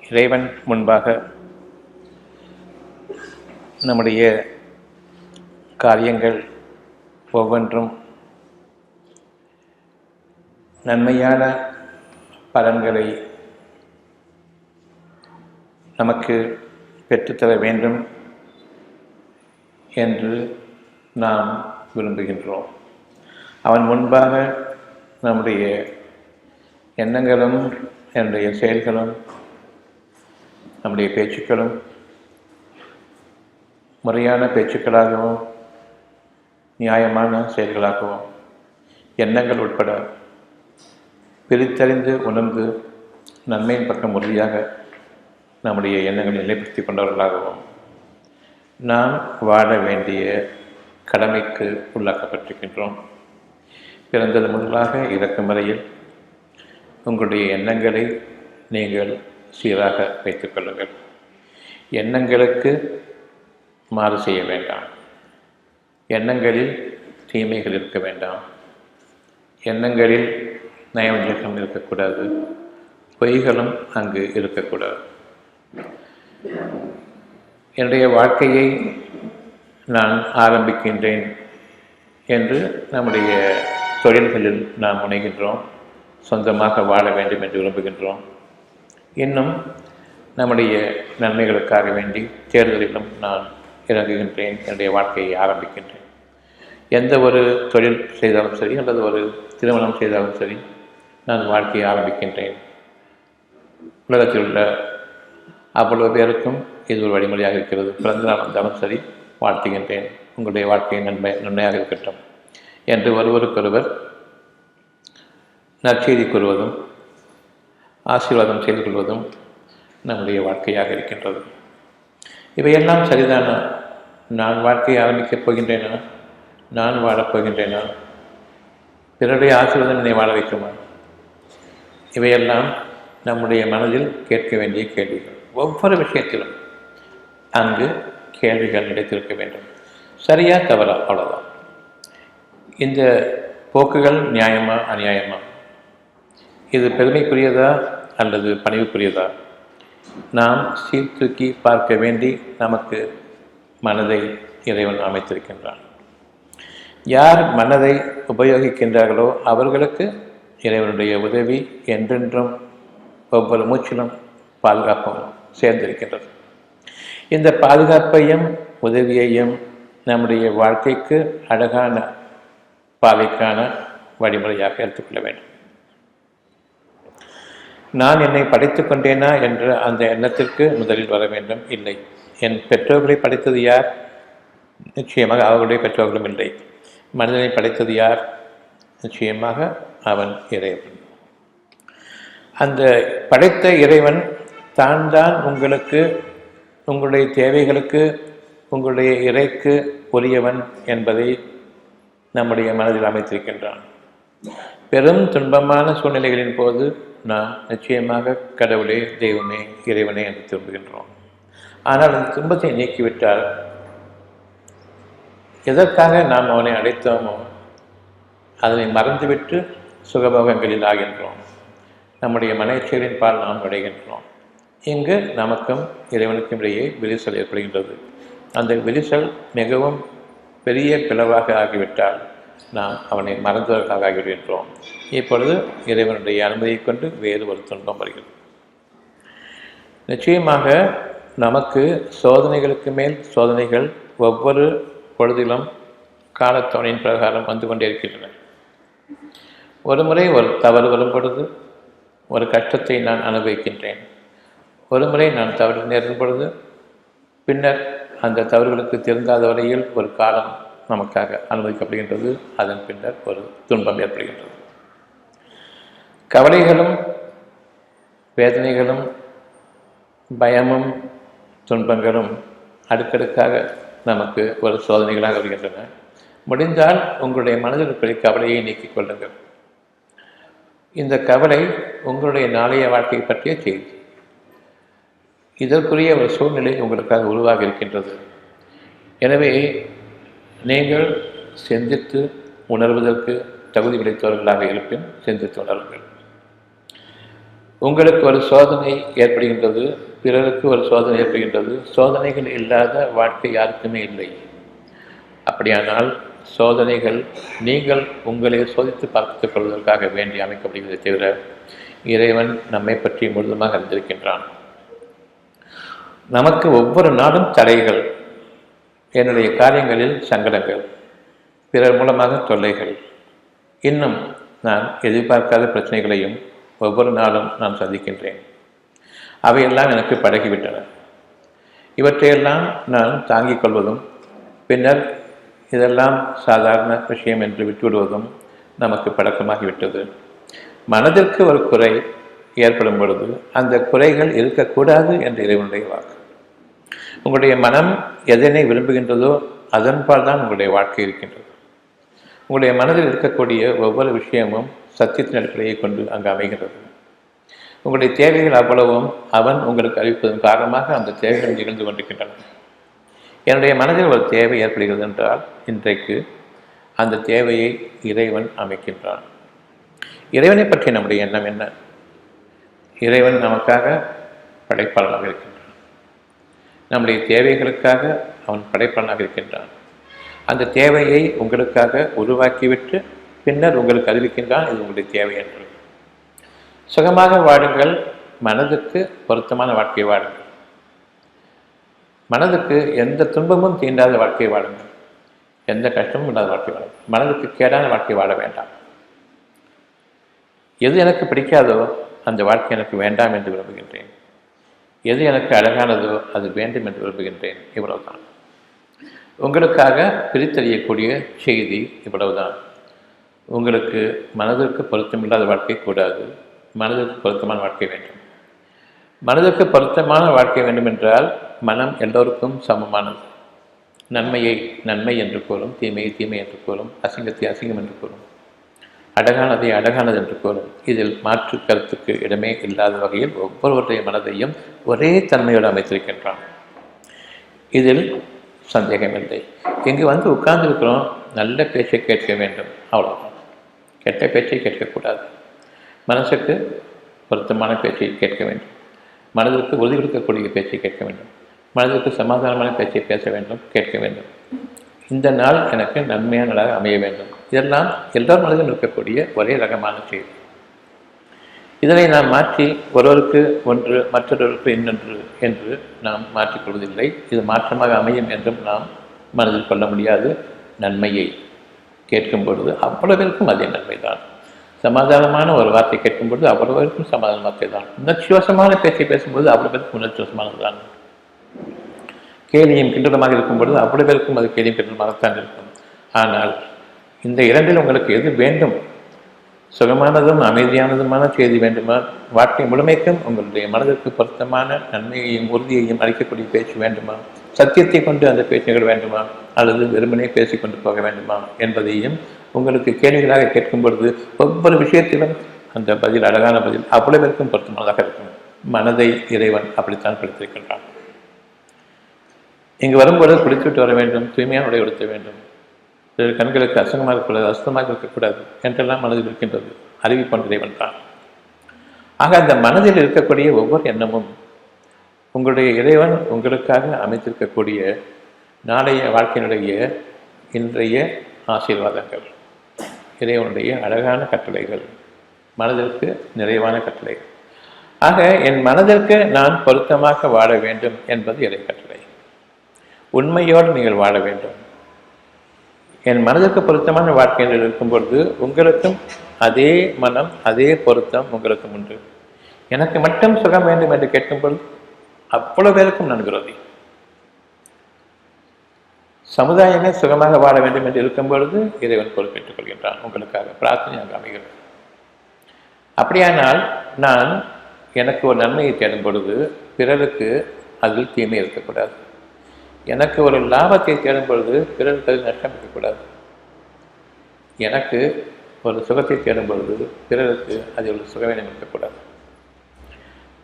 இறைவன் முன்பாக நம்முடைய காரியங்கள் ஒவ்வொன்றும் நன்மையான பலன்களை நமக்கு பெற்றுத்தர வேண்டும் என்று நாம் விரும்புகின்றோம். அவன் முன்பாக நம்முடைய எண்ணங்களும் என்னுடைய செயல்களும் நம்முடைய பேச்சுக்களும் முறையான பேச்சுக்களாகவும் நியாயமான செயல்களாகவும் எண்ணங்கள் உட்பட பிரித்தறிந்து உணர்ந்து நன்மையின் பக்கம் உறுதியாக நம்முடைய எண்ணங்களை நிலைப்படுத்தி கொண்டவர்களாகவும் நாம் வாழ வேண்டிய கடமைக்கு உள்ளாக்கப்பட்டிருக்கின்றோம். பிறந்தது முதலாக இறக்கும் வரையில் உங்களுடைய எண்ணங்களை நீங்கள் சீராக வைத்துக் கொள்ளுங்கள். எண்ணங்களுக்கு மாறு செய்ய வேண்டாம். எண்ணங்களில் தீமைகள் இருக்க வேண்டாம். எண்ணங்களில் நயவஞ்சகம் இருக்கக்கூடாது. பொய்களும் அங்கு இருக்கக்கூடாது. என்னுடைய வாழ்க்கையை நான் ஆரம்பிக்கின்றேன் என்று நம்முடைய தொழில்களில் நாம் முனைகின்றோம். சொந்தமாக வாழ வேண்டும் என்று விரும்புகின்றோம். இன்னும் நம்முடைய நன்மைகளுக்காக வேண்டி தேர்தலிலும் நான் இறங்குகின்றேன். என்னுடைய வாழ்க்கையை ஆரம்பிக்கின்றேன். எந்த ஒரு தொழில் செய்தாலும் சரி அல்லது ஒரு திருமணம் செய்தாலும் சரி நான் வாழ்க்கையை ஆரம்பிக்கின்றேன். உலகத்தில் உள்ள அவ்வளவு பேருக்கும் இது ஒரு வழிமுறையாக இருக்கிறது. பிறந்த நாள் வந்தாலும் சரி வாழ்த்துகின்றேன், உங்களுடைய வாழ்க்கை நன்மையாக இருக்கட்டும் என்று ஒருவருக்கொருவர் நற்செய்தி கூறுவதும் ஆசீர்வாதம் செய்து கொள்வதும் நம்முடைய வாழ்க்கையாக இருக்கின்றது. இவையெல்லாம் சரிதானா? நான் வாழ்க்கையை ஆரம்பிக்கப் போகின்றேனா? நான் வாழப்போகின்றேனா? பிறருடைய ஆசீர்வாதம் என்னை வாழ வைக்குமா? இவையெல்லாம் நம்முடைய மனதில் கேட்க வேண்டிய கேள்விகள். ஒவ்வொரு விஷயத்திலும் அங்கு கேள்விகள் நிலைத்திருக்க வேண்டும். சரியா தவறா? அவ்வளோதான். இந்த போக்குகள் நியாயமா அநியாயமா? இது பெருமைக்குரியதா அல்லது பணிவுக்குரியதா? நாம் சீர்தூக்கி பார்க்க வேண்டி நமக்கு மனதை இறைவன் அமைத்திருக்கின்றான். யார் மனதை உபயோகிக்கின்றார்களோ அவர்களுக்கு இறைவனுடைய உதவி என்றென்றும் ஒவ்வொரு மூச்சிலும் பாதுகாப்பும் சேர்ந்திருக்கின்றது. இந்த பாதுகாப்பையும் உதவியையும் நம்முடைய வாழ்க்கைக்கு அழகான பாதைக்கான வழிமுறையாக எடுத்துக்கொள்ள வேண்டும். நான் என்னை படைத்துக் கொண்டேனா என்ற அந்த எண்ணத்திற்கு முதலில் வர வேண்டும். இல்லை, என் பெற்றோர்களை படைத்தது யார்? நிச்சயமாக அவர்களுடைய பெற்றோர்களும் இல்லை. மனிதனை படைத்தது யார்? நிச்சயமாக அவன் இறைவன். அந்த படைத்த இறைவன் தான் உங்களுக்கு உங்களுடைய தேவைகளுக்கு உங்களுடைய இறைக்கு உரியவன் என்பதை நம்முடைய மனதில் அமைத்திருக்கின்றான். பெரும் துன்பமான சூழ்நிலைகளின் போது நாம் நிச்சயமாக கடவுளே, தெய்வமே, இறைவனே என்று திரும்புகின்றோம். ஆனால் அந்த துன்பத்தை நீக்கிவிட்டால் எதற்காக நாம் அவனை அழைத்தோமோ அதனை மறந்துவிட்டு சுகபோகங்களில் ஆகின்றோம். நம்முடைய மனைச்சலின் பால் நாம் விளைகின்றோம். இங்கு நமக்கும் இறைவனுக்கும் இடையே விரிசல் ஏற்படுகின்றது. அந்த விரிசல் மிகவும் பெரிய பிளவாக ஆகிவிட்டால் நாம் அவனை மறந்தவர்களாக ஆகிவிடுகின்றோம். இப்பொழுது இறைவனுடைய அனுமதியை கொண்டு வேறு ஒரு துன்பம் வருகிறது. நிச்சயமாக நமக்கு சோதனைகளுக்கு மேல் சோதனைகள் ஒவ்வொரு பொழுதிலும் காலத்தவணையின் பிரகாரம் வந்து கொண்டே இருக்கின்றன. ஒரு முறை ஒரு தவறு வரும் பொழுது ஒரு கஷ்டத்தை நான் அனுபவிக்கின்றேன். ஒரு முறை நான் தவறு நேரும் பொழுது பின்னர் அந்த தவறுகளுக்கு திருந்தாத வரையில் ஒரு காலம் நமக்காக அனுமதிக்கப்படுகின்றது. அதன் பின்னர் ஒரு துன்பம் ஏற்படுகின்றது. கவலைகளும் வேதனைகளும் பயமும் துன்பங்களும் அடுக்கடுக்காக நமக்கு ஒரு சோதனைகளாக வருகின்றன. முடிந்தால் உங்களுடைய மனதில் இருக்கிற கவலையை நீக்கிக் கொள்ளுங்கள். இந்த கவலை உங்களுடைய நாளைய வாழ்க்கையை பற்றிய செய்தி. இதற்குரிய ஒரு சூழ்நிலை உங்களுக்காக உருவாக இருக்கின்றது. எனவே நீங்கள் சிந்தித்து உணர்வதற்கு தகுதி கிடைத்தவர்களாக இருப்பின் சிந்தித்து உணருங்கள். உங்களுக்கு ஒரு சோதனை ஏற்படுகின்றது, பிறருக்கு ஒரு சோதனை ஏற்படுகின்றது. சோதனைகள் இல்லாத வாழ்க்கை யாருக்குமே இல்லை. அப்படியானால் சோதனைகள் நீங்கள் உங்களை சோதித்து பார்த்துக் கொள்வதற்காக வேண்டி அமைக்கப்படுகிறதை தவிர இறைவன் நம்மை பற்றி முழுதுமாக அறிந்திருக்கின்றான். நமக்கு ஒவ்வொரு நாளும் தடைகள், என்னுடைய காரியங்களில் சங்கடங்கள், பிறர் மூலமாக தொல்லைகள், இன்னும் நான் எதிர்பார்க்காத பிரச்சனைகளையும் ஒவ்வொரு நாளும் நான் சந்திக்கின்றேன். அவையெல்லாம் எனக்கு பழகிவிட்டன. இவற்றையெல்லாம் நான் தாங்கிக் கொள்வதும் பின்னர் இதெல்லாம் சாதாரண விஷயம் என்று விட்டுவிடுவதும் நமக்கு பழக்கமாகிவிட்டது. மனதிற்கு ஒரு குறை ஏற்படும் பொழுது அந்த குறைகள் இருக்கக்கூடாது என்று இறைவனுடைய வாக்கு. உங்களுடைய மனம் எதனை விரும்புகின்றதோ அதன்பால் தான் உங்களுடைய வாழ்க்கை இருக்கின்றது. உங்களுடைய மனதில் இருக்கக்கூடிய ஒவ்வொரு விஷயமும் சத்தியத்தின் அடிப்படையை கொண்டு அங்கு அமைகின்றது. உங்களுடைய தேவைகள் அவ்வளவும் அவன் உங்களுக்கு அறிவிப்பதன் காரணமாக அந்த தேவைகள் நிகழ்ந்து கொண்டிருக்கின்றன. என்னுடைய மனதில் ஒரு தேவை ஏற்படுகிறது என்றால் இன்றைக்கு அந்த தேவையை இறைவன் அமைக்கின்றான். இறைவனை பற்றி நம்முடைய எண்ணம் என்ன? இறைவன் நமக்காக படைப்பாளனாக இருக்கின்றான். நம்முடைய தேவைகளுக்காக அவன் படைப்பாளனாக இருக்கின்றான். அந்த தேவையை உங்களுக்காக உருவாக்கிவிட்டு பின்னர் உங்களுக்கு அறிவிக்கின்றான் இது உங்களுடைய தேவை என்று. சுகமாக வாடுங்கள், மனதுக்கு பொருத்தமான வாழ்க்கை வாடுங்கள். மனதுக்கு எந்த துன்பமும் தீண்டாத வாழ்க்கை வாடுங்கள், எந்த கஷ்டமும் இல்லாத வாழ்க்கை வாடுங்கள். மனதுக்கு கேடான வாழ்க்கை வாழ வேண்டாம். எது எனக்கு பிடிக்காதோ அந்த வாழ்க்கை எனக்கு வேண்டாம் என்று விரும்புகின்றேன். எது எனக்கு அழகானதோ அது வேண்டும் என்று விரும்புகின்றேன். இவ்வளவுதான். உங்களுக்காக பிரித்தறியக்கூடிய செய்தி இவ்வளவுதான். உங்களுக்கு மனதிற்கு பொருத்தமில்லாத வாழ்க்கை கூடாது, மனதிற்கு பொருத்தமான வாழ்க்கை வேண்டும். மனதிற்கு பொருத்தமான வாழ்க்கை வேண்டும் என்றால் மனம் எல்லோருக்கும் சமமானது. நன்மையை நன்மை என்று கூறும், தீமையை தீமை என்று கூறும், அசிங்கத்தை அசிங்கம் என்று கூறும், அழகானதை அழகானது என்று கூறும். இதில் மாற்று கருத்துக்கு இடமே இல்லாத வகையில் ஒவ்வொருவருடைய மனதையும் ஒரே தன்மையோடு அமைத்திருக்கின்றான். இதில் சந்தேகமில்லை. இங்கு வந்து உட்கார்ந்திருக்கிறோம், நல்ல பேச்சை கேட்க வேண்டும், அவ்வளோதான். கெட்ட பேச்சை கேட்கக்கூடாது. மனசுக்கு பொருத்தமான பேச்சை கேட்க வேண்டும். மனதிற்கு உறுதி கொடுக்கக்கூடிய பேச்சை கேட்க வேண்டும். மனதிற்கு சமாதானமான பேச்சை பேச வேண்டும், கேட்க வேண்டும். இந்த நாள் எனக்கு நன்மையான நாளாக அமைய வேண்டும். இதெல்லாம் எல்லோரும் மனதில் இருக்கக்கூடிய ஒரே ரகமான செய்தி. இதனை நாம் மாற்றி ஒருவருக்கு ஒன்று மற்றொருவருக்கு இன்னொன்று என்று நாம் மாற்றிக்கொள்வதில்லை. இது மாற்றமாக அமையும் என்றும் நாம் மனதில் கொள்ள முடியாது. நன்மையை கேட்கும் பொழுது அவ்வளவிற்கும் அதே நன்மைதான். சமாதானமான ஒரு வார்த்தை கேட்கும் பொழுது அவ்வளவிற்கும் சமாதான வார்த்தை தான். உணர்ச்சிவசமான பேச்சை பேசும்போது அவ்வளவிற்கும் உணர்ச்சிவசமானதுதான். கேலியும் கிண்டலமாக இருக்கும் பொழுது அவ்வளவிற்கும் அது கேலியும் கிண்டலமாகத்தான் இருக்கும். ஆனால் இந்த இரண்டில் உங்களுக்கு எது வேண்டும்? சுகமானதும் அமைதியானதுமான செய்தி வேண்டுமா? வாழ்க்கை முழுமைக்கும் உங்களுடைய மனதிற்கு பொருத்தமான நன்மையையும் உறுதியையும் அளிக்கக்கூடிய பேச்சு வேண்டுமா? சத்தியத்தை கொண்டு அந்த பேச்சுகள் வேண்டுமா? அல்லது வெறுமனே பேசிக்கொண்டு போக வேண்டுமா என்பதையும் உங்களுக்கு கேள்விகளாக கேட்கும் பொழுது ஒவ்வொரு விஷயத்திலும் அந்த பதில் அழகான பதில் அவ்வளவிற்கும் பொருத்தமானதாக இருக்கும். மனதை இறைவன் அப்படித்தான் படுத்திருக்கின்றான். இங்கு வரும்பொழுது குளித்துவிட்டு வர வேண்டும், தூய்மையான உடை உடுத்த வேண்டும், கண்களுக்கு அசங்கமாக இருக்கக்கூடாது, அசுத்தமாக இருக்கக்கூடாது என்றெல்லாம் மனதில் இருக்கின்றது. அறிவிப்பன் இறைவன் தான். ஆக அந்த மனதில் இருக்கக்கூடிய ஒவ்வொரு எண்ணமும் உங்களுடைய இறைவன் உங்களுக்காக அமைத்திருக்கக்கூடிய நாளைய வாழ்க்கையினுடைய இன்றைய ஆசீர்வாதங்கள், இறைவனுடைய அழகான கட்டளைகள், மனதிற்கு நிறைவான கட்டளைகள். ஆக என் மனதிற்கு நான் பொருத்தமாக வாழ வேண்டும் என்பது இறை கட்டளை. உண்மையோடு நீங்கள் வாழ வேண்டும். என் மனதிற்கு பொருத்தமான வாழ்க்கையில் இருக்கும் பொழுது உங்களுக்கும் அதே மனம், அதே பொருத்தம் உங்களுக்கும் உண்டு. எனக்கு மட்டும் சுகம் வேண்டும் என்று கேட்கும் பொழுது அவ்வளவு பேருக்கும் நான் விரோதி. சமுதாயமே சுகமாக வாழ வேண்டும் என்று இருக்கும் பொழுது இறைவன் பொறுப்பேற்றுக் கொள்கின்றான். உங்களுக்காக பிரார்த்தனையாக அமைகிறது. அப்படியானால் நான் எனக்கு ஒரு நன்மையை தேடும் பொழுது பிறருக்கு அதில் தீமை இருக்கக்கூடாது. எனக்கு ஒரு லாபத்தை தேடும் பொழுது பிறருக்கு அதில் நஷ்டம் இருக்கக்கூடாது. எனக்கு ஒரு சுகத்தை தேடும் பொழுது பிறருக்கு அதில் ஒரு சுகவீனம் இருக்கக்கூடாது.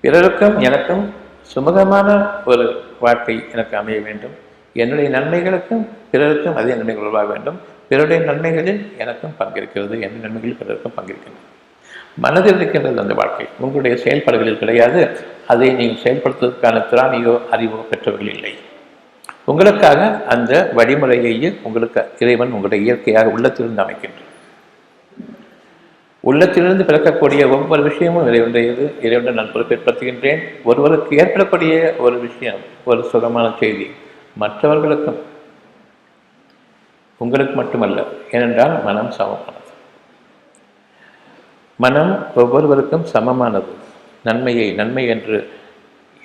பிறருக்கும் எனக்கும் சுமூகமான ஒரு வாழ்க்கை எனக்கு அமைய வேண்டும். என்னுடைய நன்மைகளுக்கும் பிறருக்கும் அதே நன்மைகள் உருவாக வேண்டும். பிறருடைய நன்மைகளில் எனக்கும் பங்கிருக்கிறது, என்னுடைய நன்மைகளில் பிறருக்கும் பங்கிருக்கின்றன. மனதில் இருக்கின்றது அந்த வாழ்க்கை, உங்களுடைய செயல்பாடுகளில் கிடையாது. அதை நீங்கள் செயல்படுத்துவதற்கான திறமையோ அறிவோ பெற்றவர்கள் இல்லை. உங்களுக்காக அந்த வழிமுறையையே உங்களுக்கு இறைவன் உங்களுடைய இயற்கையாக உள்ளத்திலிருந்து அமைக்கின்றார். உள்ளத்திலிருந்து பிறக்கக்கூடிய ஒவ்வொரு விஷயமும் இறைவனுடையது. இறைவனை நான் பொறுப்பேற்படுத்துகின்றேன். ஒருவருக்கு ஏற்படக்கூடிய ஒரு விஷயம், ஒரு சுகமான செய்தி மற்றவர்களுக்கும், உங்களுக்கு மட்டுமல்ல. ஏனென்றால் மனம் சமமானது. மனம் ஒவ்வொருவருக்கும் சமமானது. நன்மை என்று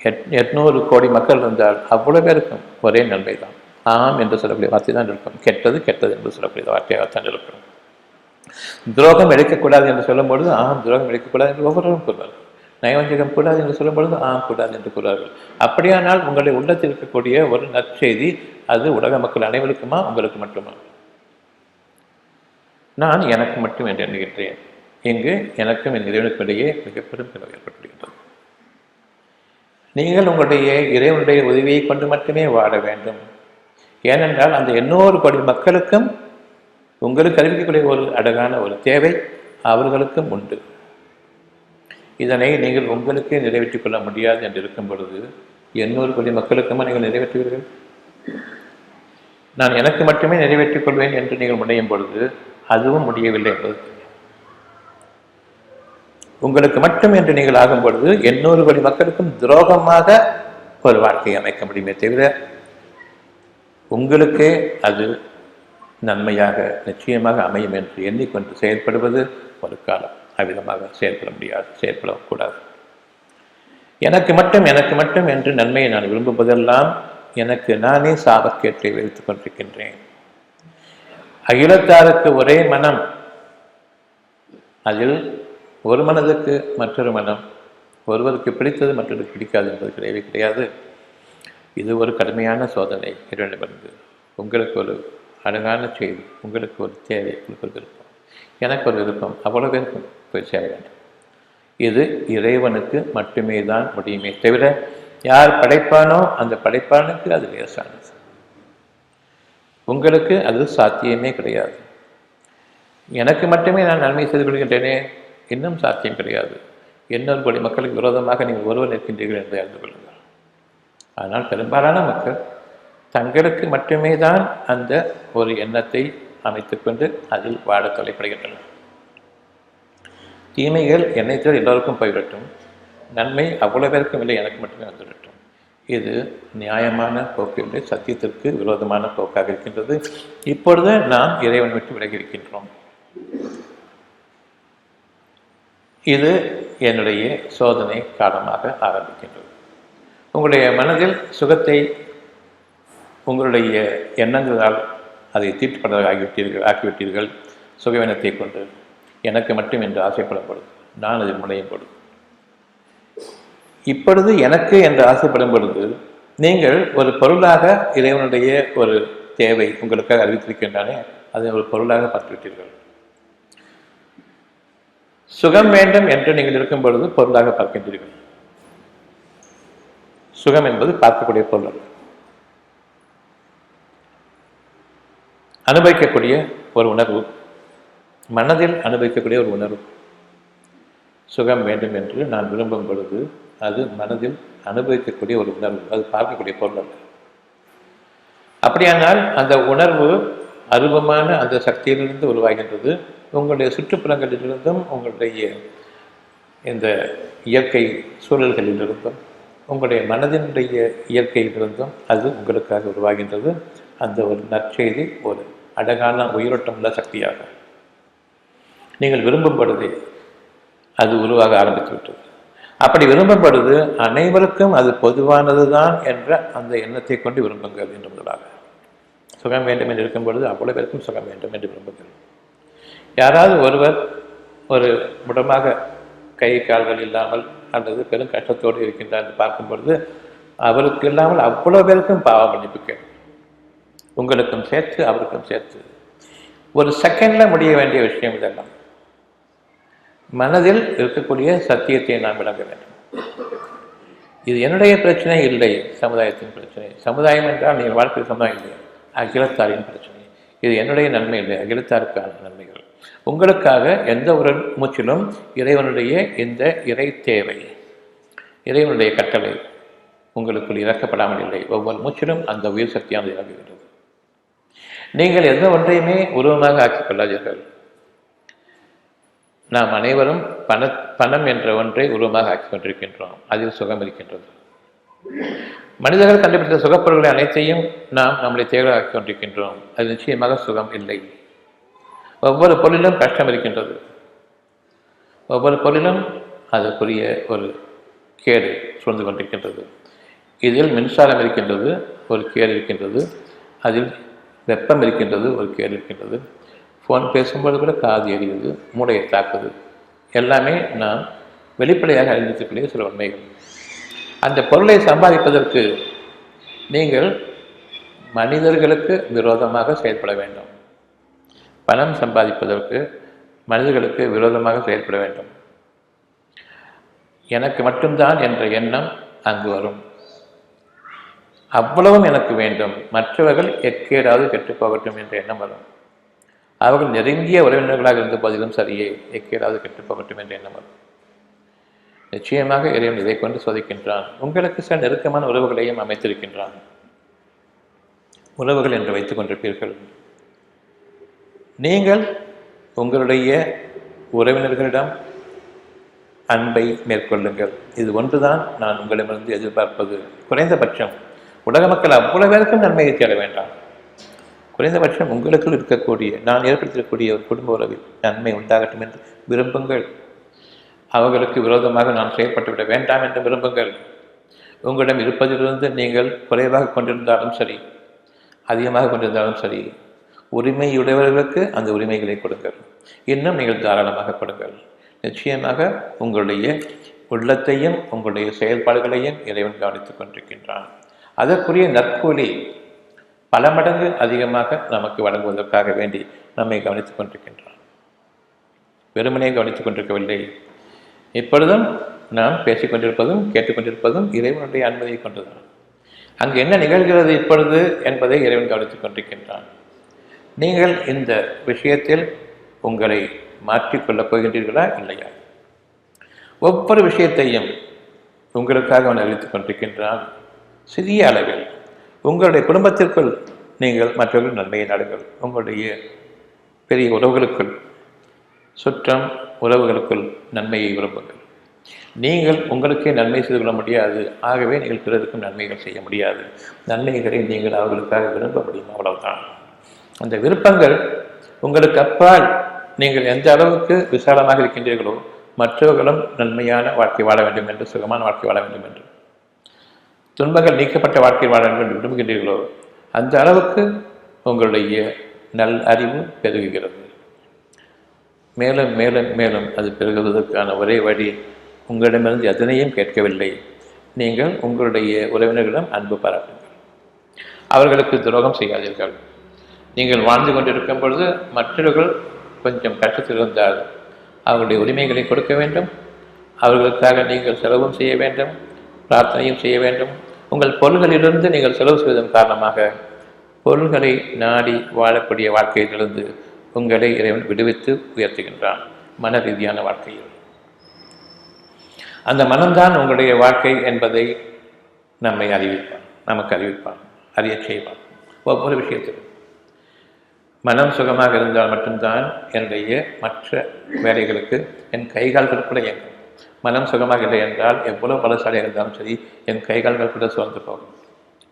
800 கோடி மக்கள் இருந்தால் அவ்வளவு பேருக்கும் ஒரே நன்மை தான். ஆம் என்று சொல்லக்கூடிய வார்த்தை தான் இருக்கும். கெட்டது என்று சொல்லக்கூடிய வார்த்தையாகத்தான் இருக்கும். துரோகம் இழைக்கக்கூடாது என்று சொல்லும் பொழுது துரோகம் இழைக்கக்கூடாது என்று ஒவ்வொருவரும் கூறுவார்கள். நயவஞ்சகம் கூடாது என்று சொல்லும் பொழுது கூடாது என்று கூறுவார்கள். அப்படியானால் உங்களுடைய உள்ளத்தில் இருக்கக்கூடிய ஒரு நற்செய்தி அது உலக மக்கள் அனைவருக்குமா, உங்களுக்கு மட்டுமா? நான் எனக்கு மட்டும் என்று எண்ணுகின்றேன். இங்கு எனக்கும் என் இறைவனுக்கும் இடையே மிக பெரும் பிளவு ஏற்பட்டுள்ளது. நீங்கள் உங்களுடைய இறைவனுடைய உதவியை கொண்டு மட்டுமே வாழ வேண்டும். ஏனென்றால் அந்த 800 கோடி மக்களுக்கும் உங்களுக்கு அறிவிக்கக்கூடிய ஒரு அழகான ஒரு தேவை அவர்களுக்கும் உண்டு. இதனை நீங்கள் உங்களுக்கே நிறைவேற்றிக் கொள்ள முடியாது என்று இருக்கும் பொழுது 800 கோடி மக்களுக்குமா நீங்கள் நிறைவேற்றுவீர்கள்? நான் எனக்கு மட்டுமே நிறைவேற்றிக் கொள்வேன் என்று நீங்கள் முனையும் பொழுது அதுவும் முடியவில்லை என்பது. உங்களுக்கு மட்டும் என்று நீங்கள் ஆகும் பொழுது 800 கோடி மக்களுக்கும் துரோகமாக ஒரு வாழ்க்கையை அமைக்க முடியுமே தவிர உங்களுக்கே அது நன்மையாக நிச்சயமாக அமையும் என்று எண்ணிக்கொண்டு செயல்படுவது ஒரு காலம். அவ்விதமாக செயல்பட முடியாது, செயல்படக்கூடாது. எனக்கு மட்டும் என்று நன்மையை நான் விரும்புவதெல்லாம் எனக்கு நானே சாபக்கேட்டை வைத்துக் கொண்டிருக்கின்றேன். அகிலத்தாருக்கு ஒரே மனம், அதில் ஒரு மனதுக்கு மற்றொரு மனம், ஒருவருக்கு பிடித்தது மற்றொருக்கு பிடிக்காது என்பது கிடையவே கிடையாது. இது ஒரு கடுமையான சோதனை இறைவனிடமிருந்து. உங்களுக்கு ஒரு அழகான செய்தி, உங்களுக்கு ஒரு தேவை, உங்களுக்கு ஒரு விருப்பம், எனக்கு ஒரு விருப்பம், அவ்வளவு பேருக்கும் போய் சேர வேண்டும். இது இறைவனுக்கு மட்டுமே தான் முடியுமே தவிர யார் படைப்பானோ அந்த படைப்பானுக்கு அது லேசானது. உங்களுக்கு அது சாத்தியமே கிடையாது. எனக்கு மட்டுமே நான் நன்மை செய்து கொள்கின்றேனே, இன்னும் சாத்தியம் கிடையாது. 800 கோடி மக்களுக்கு விரோதமாக நீங்கள் ஒருவர் நிற்கின்றீர்கள் என்று அறிந்து கொள்ளுங்கள். ஆனால் பெரும்பாலான மக்கள் தங்களுக்கு மட்டுமே தான் அந்த ஒரு எண்ணத்தை அமைத்துக்கொண்டு அதில் வாழ தொலைப்படுகின்றனர். தீமைகள் என்னை தவிர எல்லோருக்கும் போய்விடட்டும், நன்மை அவ்வளவு பேருக்கும் இல்லை, எனக்கு மட்டுமே வந்துவிடட்டும். இது நியாயமான போக்கிலே சத்தியத்திற்கு விரோதமான போக்காக இருக்கின்றது. இப்பொழுது நாம் இறைவன் விட்டு விலகி இருக்கின்றோம். இது என்னுடைய சோதனை காலமாக ஆரம்பிக்கின்றது. உங்களுடைய மனதில் சுகத்தை உங்களுடைய எண்ணங்களால் அதை தீட்டுப்படதாக ஆக்கிவிட்டீர்கள். சுகவீனத்தை கொண்டு எனக்கு மட்டும் என்று ஆசைப்படும் பொழுது, நான் அதில் முனையும் பொழுது, இப்பொழுது எனக்கு என்று ஆசைப்படும் பொழுது நீங்கள் ஒரு பொருளாக இறைவனுடைய ஒரு தேவை உங்களுக்காக அறிவித்திருக்கின்றானே, அதை ஒரு பொருளாக பார்த்துவிட்டீர்கள். சுகம் வேண்டும் என்று நீங்கள் இருக்கும் பொழுது பொருளாக பார்க்கின்றீர்கள். சுகம் என்பது பார்க்கக்கூடிய பொருள் அல்ல, அனுபவிக்கக்கூடிய ஒரு உணர்வு, மனதில் அனுபவிக்கக்கூடிய ஒரு உணர்வு. சுகம் வேண்டும் என்று நான் விரும்பும் பொழுது அது மனதில் அனுபவிக்கக்கூடிய ஒரு உணர்வு, அது பார்க்கக்கூடிய பொருள் அல்ல. அப்படியானால் அந்த உணர்வு அருவமான அந்த சக்தியிலிருந்து உருவாகின்றது. உங்களுடைய சுற்றுப்புறங்களிலிருந்தும் உங்களுடைய இந்த இயற்கை சூழல்களிலிருந்தும் உங்களுடைய மனதினுடைய இயற்கையிலிருந்தும் அது உங்களுக்காக உருவாகின்றது. அந்த ஒரு நற்செய்தி ஒரு அழகான உயிரோட்டமுள்ள சக்தியாக நீங்கள் விரும்பும் பொழுதே அது உருவாக ஆரம்பித்துவிட்டது. அப்படி விரும்பும் பொழுது அனைவருக்கும் அது பொதுவானது தான் என்ற அந்த எண்ணத்தை கொண்டு விரும்புங்கள் என்று முதலாக. சுகம் வேண்டும் என்று இருக்கும் பொழுது அவ்வளவு பேருக்கும் சுகம் வேண்டும் என்று விரும்புங்கள். யாராவது ஒருவர் ஒரு முடமாக கை கால்கள் இல்லாமல் அல்லது பெரும் கஷ்டத்தோடு இருக்கின்றார் என்று பார்க்கும் பொழுது அவருக்கு இல்லாமல் அவ்வளவு பேருக்கும் பாவ மன்னிப்பு கேட்கும். உங்களுக்கும் சேர்த்து அவருக்கும் சேர்த்து ஒரு செகண்ட்ல முடிய வேண்டிய விஷயம் இதெல்லாம். மனதில் இருக்கக்கூடிய சத்தியத்தை நாம் விளங்க வேண்டும். இது என்னுடைய பிரச்சனை இல்லை, சமுதாயத்தின் பிரச்சனை. சமுதாயம் என்றால் நீங்கள் வாழ்க்கை சமுதாயம் இல்லை, அகிலத்தாரின் பிரச்சனை. இது என்னுடைய நன்மை இல்லை, அகிலத்தாருக்கான நன்மைகள். உங்களுக்காக எந்த ஒரு மூச்சிலும் இறைவனுடைய இந்த இறை தேவை, இறைவனுடைய கட்டளை உங்களுக்குள் இறக்கப்படாமல் இல்லை. ஒவ்வொரு மூச்சிலும் அந்த உயிர் சக்தியானது இறங்குகிறது. நீங்கள் எந்த ஒன்றையுமே உருவமாக ஆக்கிக் கொள்ளாதீர்கள். நாம் அனைவரும் பணம் என்ற ஒன்றை உருவமாக ஆக்கிக் கொண்டிருக்கின்றோம். அதில் சுகம் இருக்கின்றது. மனிதர்கள் கண்டுபிடித்த சுகப்பொருள்களை அனைத்தையும் நாம் நம்முடைய தேவையாக ஆக்கிக் கொண்டிருக்கின்றோம். அது நிச்சயமாக சுகம் இல்லை. ஒவ்வொரு பொருளிலும் கஷ்டம் இருக்கின்றது. ஒவ்வொரு பொருளிலும் அதற்குரிய ஒரு கேடு சூழ்ந்து கொண்டிருக்கின்றது. இதில் மின்சாரம் இருக்கின்றது, ஒரு கேடு இருக்கின்றது. அதில் வெப்பம் இருக்கின்றது, ஒரு கேடு இருக்கின்றது. ஃபோன் பேசும்போது கூட காது எரியுது, மூளையை தாக்குது. எல்லாமே நாம் வெளிப்படையாக அறிந்திருக்கக்கூடிய சில உண்மைகள். அந்த பொருளை சம்பாதிப்பதற்கு நீங்கள் மனிதர்களுக்கு விரோதமாக செயல்பட வேண்டும். பணம் சம்பாதிப்பதற்கு மனிதர்களுக்கு விரோதமாக செயல்பட வேண்டும். எனக்கு மட்டும்தான் என்ற எண்ணம் அங்கு வரும். அவ்வளவும் எனக்கு வேண்டும், மற்றவர்கள் எக்கேடாவது கெட்டுப்போகட்டும் என்ற எண்ணம் வரும். அவர்கள் நெருங்கிய உறவினர்களாக இருந்த போதிலும் சரியே, எக்கேடாவது கெட்டுப்போகட்டும் என்ற எண்ணம் வரும். நிச்சயமாக இறைவன் இதை கொண்டு சோதிக்கின்றான். உங்களுக்கு சில நெருக்கமான உறவுகளையும் அமைத்திருக்கின்றான். உறவுகள் என்று வைத்துக் கொண்டிருப்பீர்கள். நீங்கள் உங்களுடைய உறவினர்களிடம் அன்பை மேற்கொள்ளுங்கள். இது ஒன்றுதான் நான் உங்களிடமிருந்து எதிர்பார்ப்பது. குறைந்தபட்சம் உலக மக்கள் அவ்வளவு பேருக்கும் நன்மையை தேட வேண்டாம். குறைந்தபட்சம் உங்களுக்குள் இருக்கக்கூடிய, நான் ஏற்படுத்தக்கூடிய ஒரு குடும்ப உறவில் நன்மை உண்டாகட்டும் என்று விரும்புங்கள். அவர்களுக்கு விரோதமாக நான் செயல்பட்டுவிட வேண்டாம் என்று விரும்புங்கள். உங்களிடம் இருப்பதிலிருந்து நீங்கள் குறைவாக கொண்டிருந்தாலும் சரி, அதிகமாக கொண்டிருந்தாலும் சரி, உரிமையுடையவர்களுக்கு அந்த உரிமைகளை கொடுங்கள். இன்னும் நீங்கள் தாராளமாக கொடுங்கள். நிச்சயமாக உங்களுடைய உள்ளத்தையும் உங்களுடைய செயல்பாடுகளையும் இறைவன் கவனித்துக் கொண்டிருக்கின்றான். அதற்குரிய நற்கூலி பல மடங்கு அதிகமாக நமக்கு வழங்குவதற்காக வேண்டி நம்மை கவனித்துக் கொண்டிருக்கின்றான். வெறுமனே கவனித்துக் கொண்டிருக்கவில்லை. இப்பொழுதும் நாம் பேசிக்கொண்டிருப்பதும் கேட்டுக்கொண்டிருப்பதும் இறைவனுடைய அனுமதியை கொண்டுதான். அங்கு என்ன நிகழ்கிறது இப்பொழுது என்பதை இறைவன் கவனித்துக் கொண்டிருக்கின்றான். நீங்கள் இந்த விஷயத்தில் உங்களை மாற்றிக்கொள்ளப் போகின்றீர்களா இல்லையா? ஒவ்வொரு விஷயத்தையும் உங்களுக்காக அவன் அறிவித்துக் கொண்டிருக்கின்றான். சிறிய அளவில் உங்களுடைய குடும்பத்திற்குள் நீங்கள் மற்றவர்கள் நன்மையை நாடுங்கள். உங்களுடைய பெரிய உறவுகளுக்குள், சுற்றம் உறவுகளுக்குள் நன்மையை விரும்புங்கள். நீங்கள் உங்களுக்கே நன்மை செய்து கொள்ள முடியாது. ஆகவே நீங்கள் பிறருக்கும் நன்மைகள் செய்ய முடியாது. நன்மைகளை நீங்கள் அவர்களுக்காக விரும்ப முடியும், அவ்வளவுதான். அந்த விருப்பங்கள் உங்களுக்கு அப்பால் நீங்கள் எந்த அளவுக்கு விசாலமாக இருக்கின்றீர்களோ, மற்றவர்களும் நன்மையான வாழ்க்கை வாழ வேண்டும் என்று, சுகமான வாழ்க்கை வாழ வேண்டும் என்று, துன்பங்கள் நீக்கப்பட்ட வாழ்க்கை வாழ வேண்டும் என்று விரும்புகின்றீர்களோ, அந்த அளவுக்கு உங்களுடைய நல் அறிவு பெருகுகிறது. மேலும் மேலும் மேலும் அது பெருகுவதற்கான ஒரே வழி, உங்களிடமிருந்து எதனையும் கேட்கவில்லை. நீங்கள் உங்களுடைய உறவினர்களிடம் அன்பு பாராட்டுங்கள். அவர்களுக்கு துரோகம் செய்யாதீர்கள். நீங்கள் வாழ்ந்து கொண்டிருக்கும் பொழுது மற்றவர்கள் கொஞ்சம் கஷ்டத்தில் இருந்தால் அவர்களுடைய உரிமைகளை கொடுக்க வேண்டும். அவர்களுக்காக நீங்கள் செலவும் செய்ய வேண்டும், பிரார்த்தனையும் செய்ய வேண்டும். உங்கள் பொருள்களிலிருந்து நீங்கள் செலவு செய்வதன் காரணமாக பொருள்களை நாடி வாழக்கூடிய வாழ்க்கையிலிருந்து உங்களை இறைவன் விடுவித்து உயர்த்துகின்றான். மன ரீதியான வாழ்க்கையில் அந்த மனம்தான் உங்களுடைய வாழ்க்கை என்பதை நம்மை அறிவிப்பான், நமக்கு அறிவிப்பான், அறியச் செய்வான். ஒவ்வொரு விஷயத்திலும் மனம் சுகமாக இருந்தால் மட்டும்தான் என்னுடைய மற்ற வேலைகளுக்கு என் கைகால்கள் கூட இயங்கும். மனம் சுகமாக இல்லை என்றால் எவ்வளவு பலசாலியாக இருந்தாலும் சரி, என் கைகால்கள் கூட சோர்ந்து போகும்.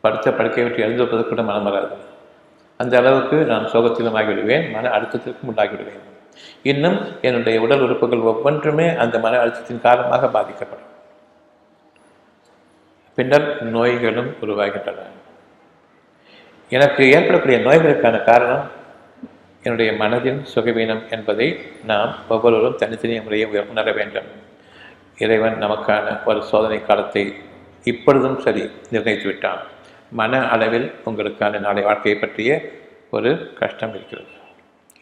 படுத்த படுக்கை விட்டு எழுந்துவது கூட மனம் வராது. அந்த அளவுக்கு நான் சோகத்திலும் ஆகிவிடுவேன், மன அழுத்தத்திற்கும் உண்டாகிவிடுவேன். இன்னும் என்னுடைய உடல் உறுப்புகள் ஒவ்வொன்றுமே அந்த மன அழுத்தத்தின் காரணமாக பாதிக்கப்படும். பின்னர் நோய்களும் உருவாகின்றன. எனக்கு ஏற்படக்கூடிய நோய்களுக்கான காரணம் என்னுடைய மனதின் சுகவீனம் என்பதை நாம் ஒவ்வொருவரும் தனித்தனி முறையை உணர வேண்டும். இறைவன் நமக்கான ஒரு சோதனை காலத்தை இப்பொழுதும் சரி நிர்ணயித்து விட்டான். மன அளவில் உங்களுக்கான நாளைய வாழ்க்கையை பற்றிய ஒரு கஷ்டம் இருக்கிறது.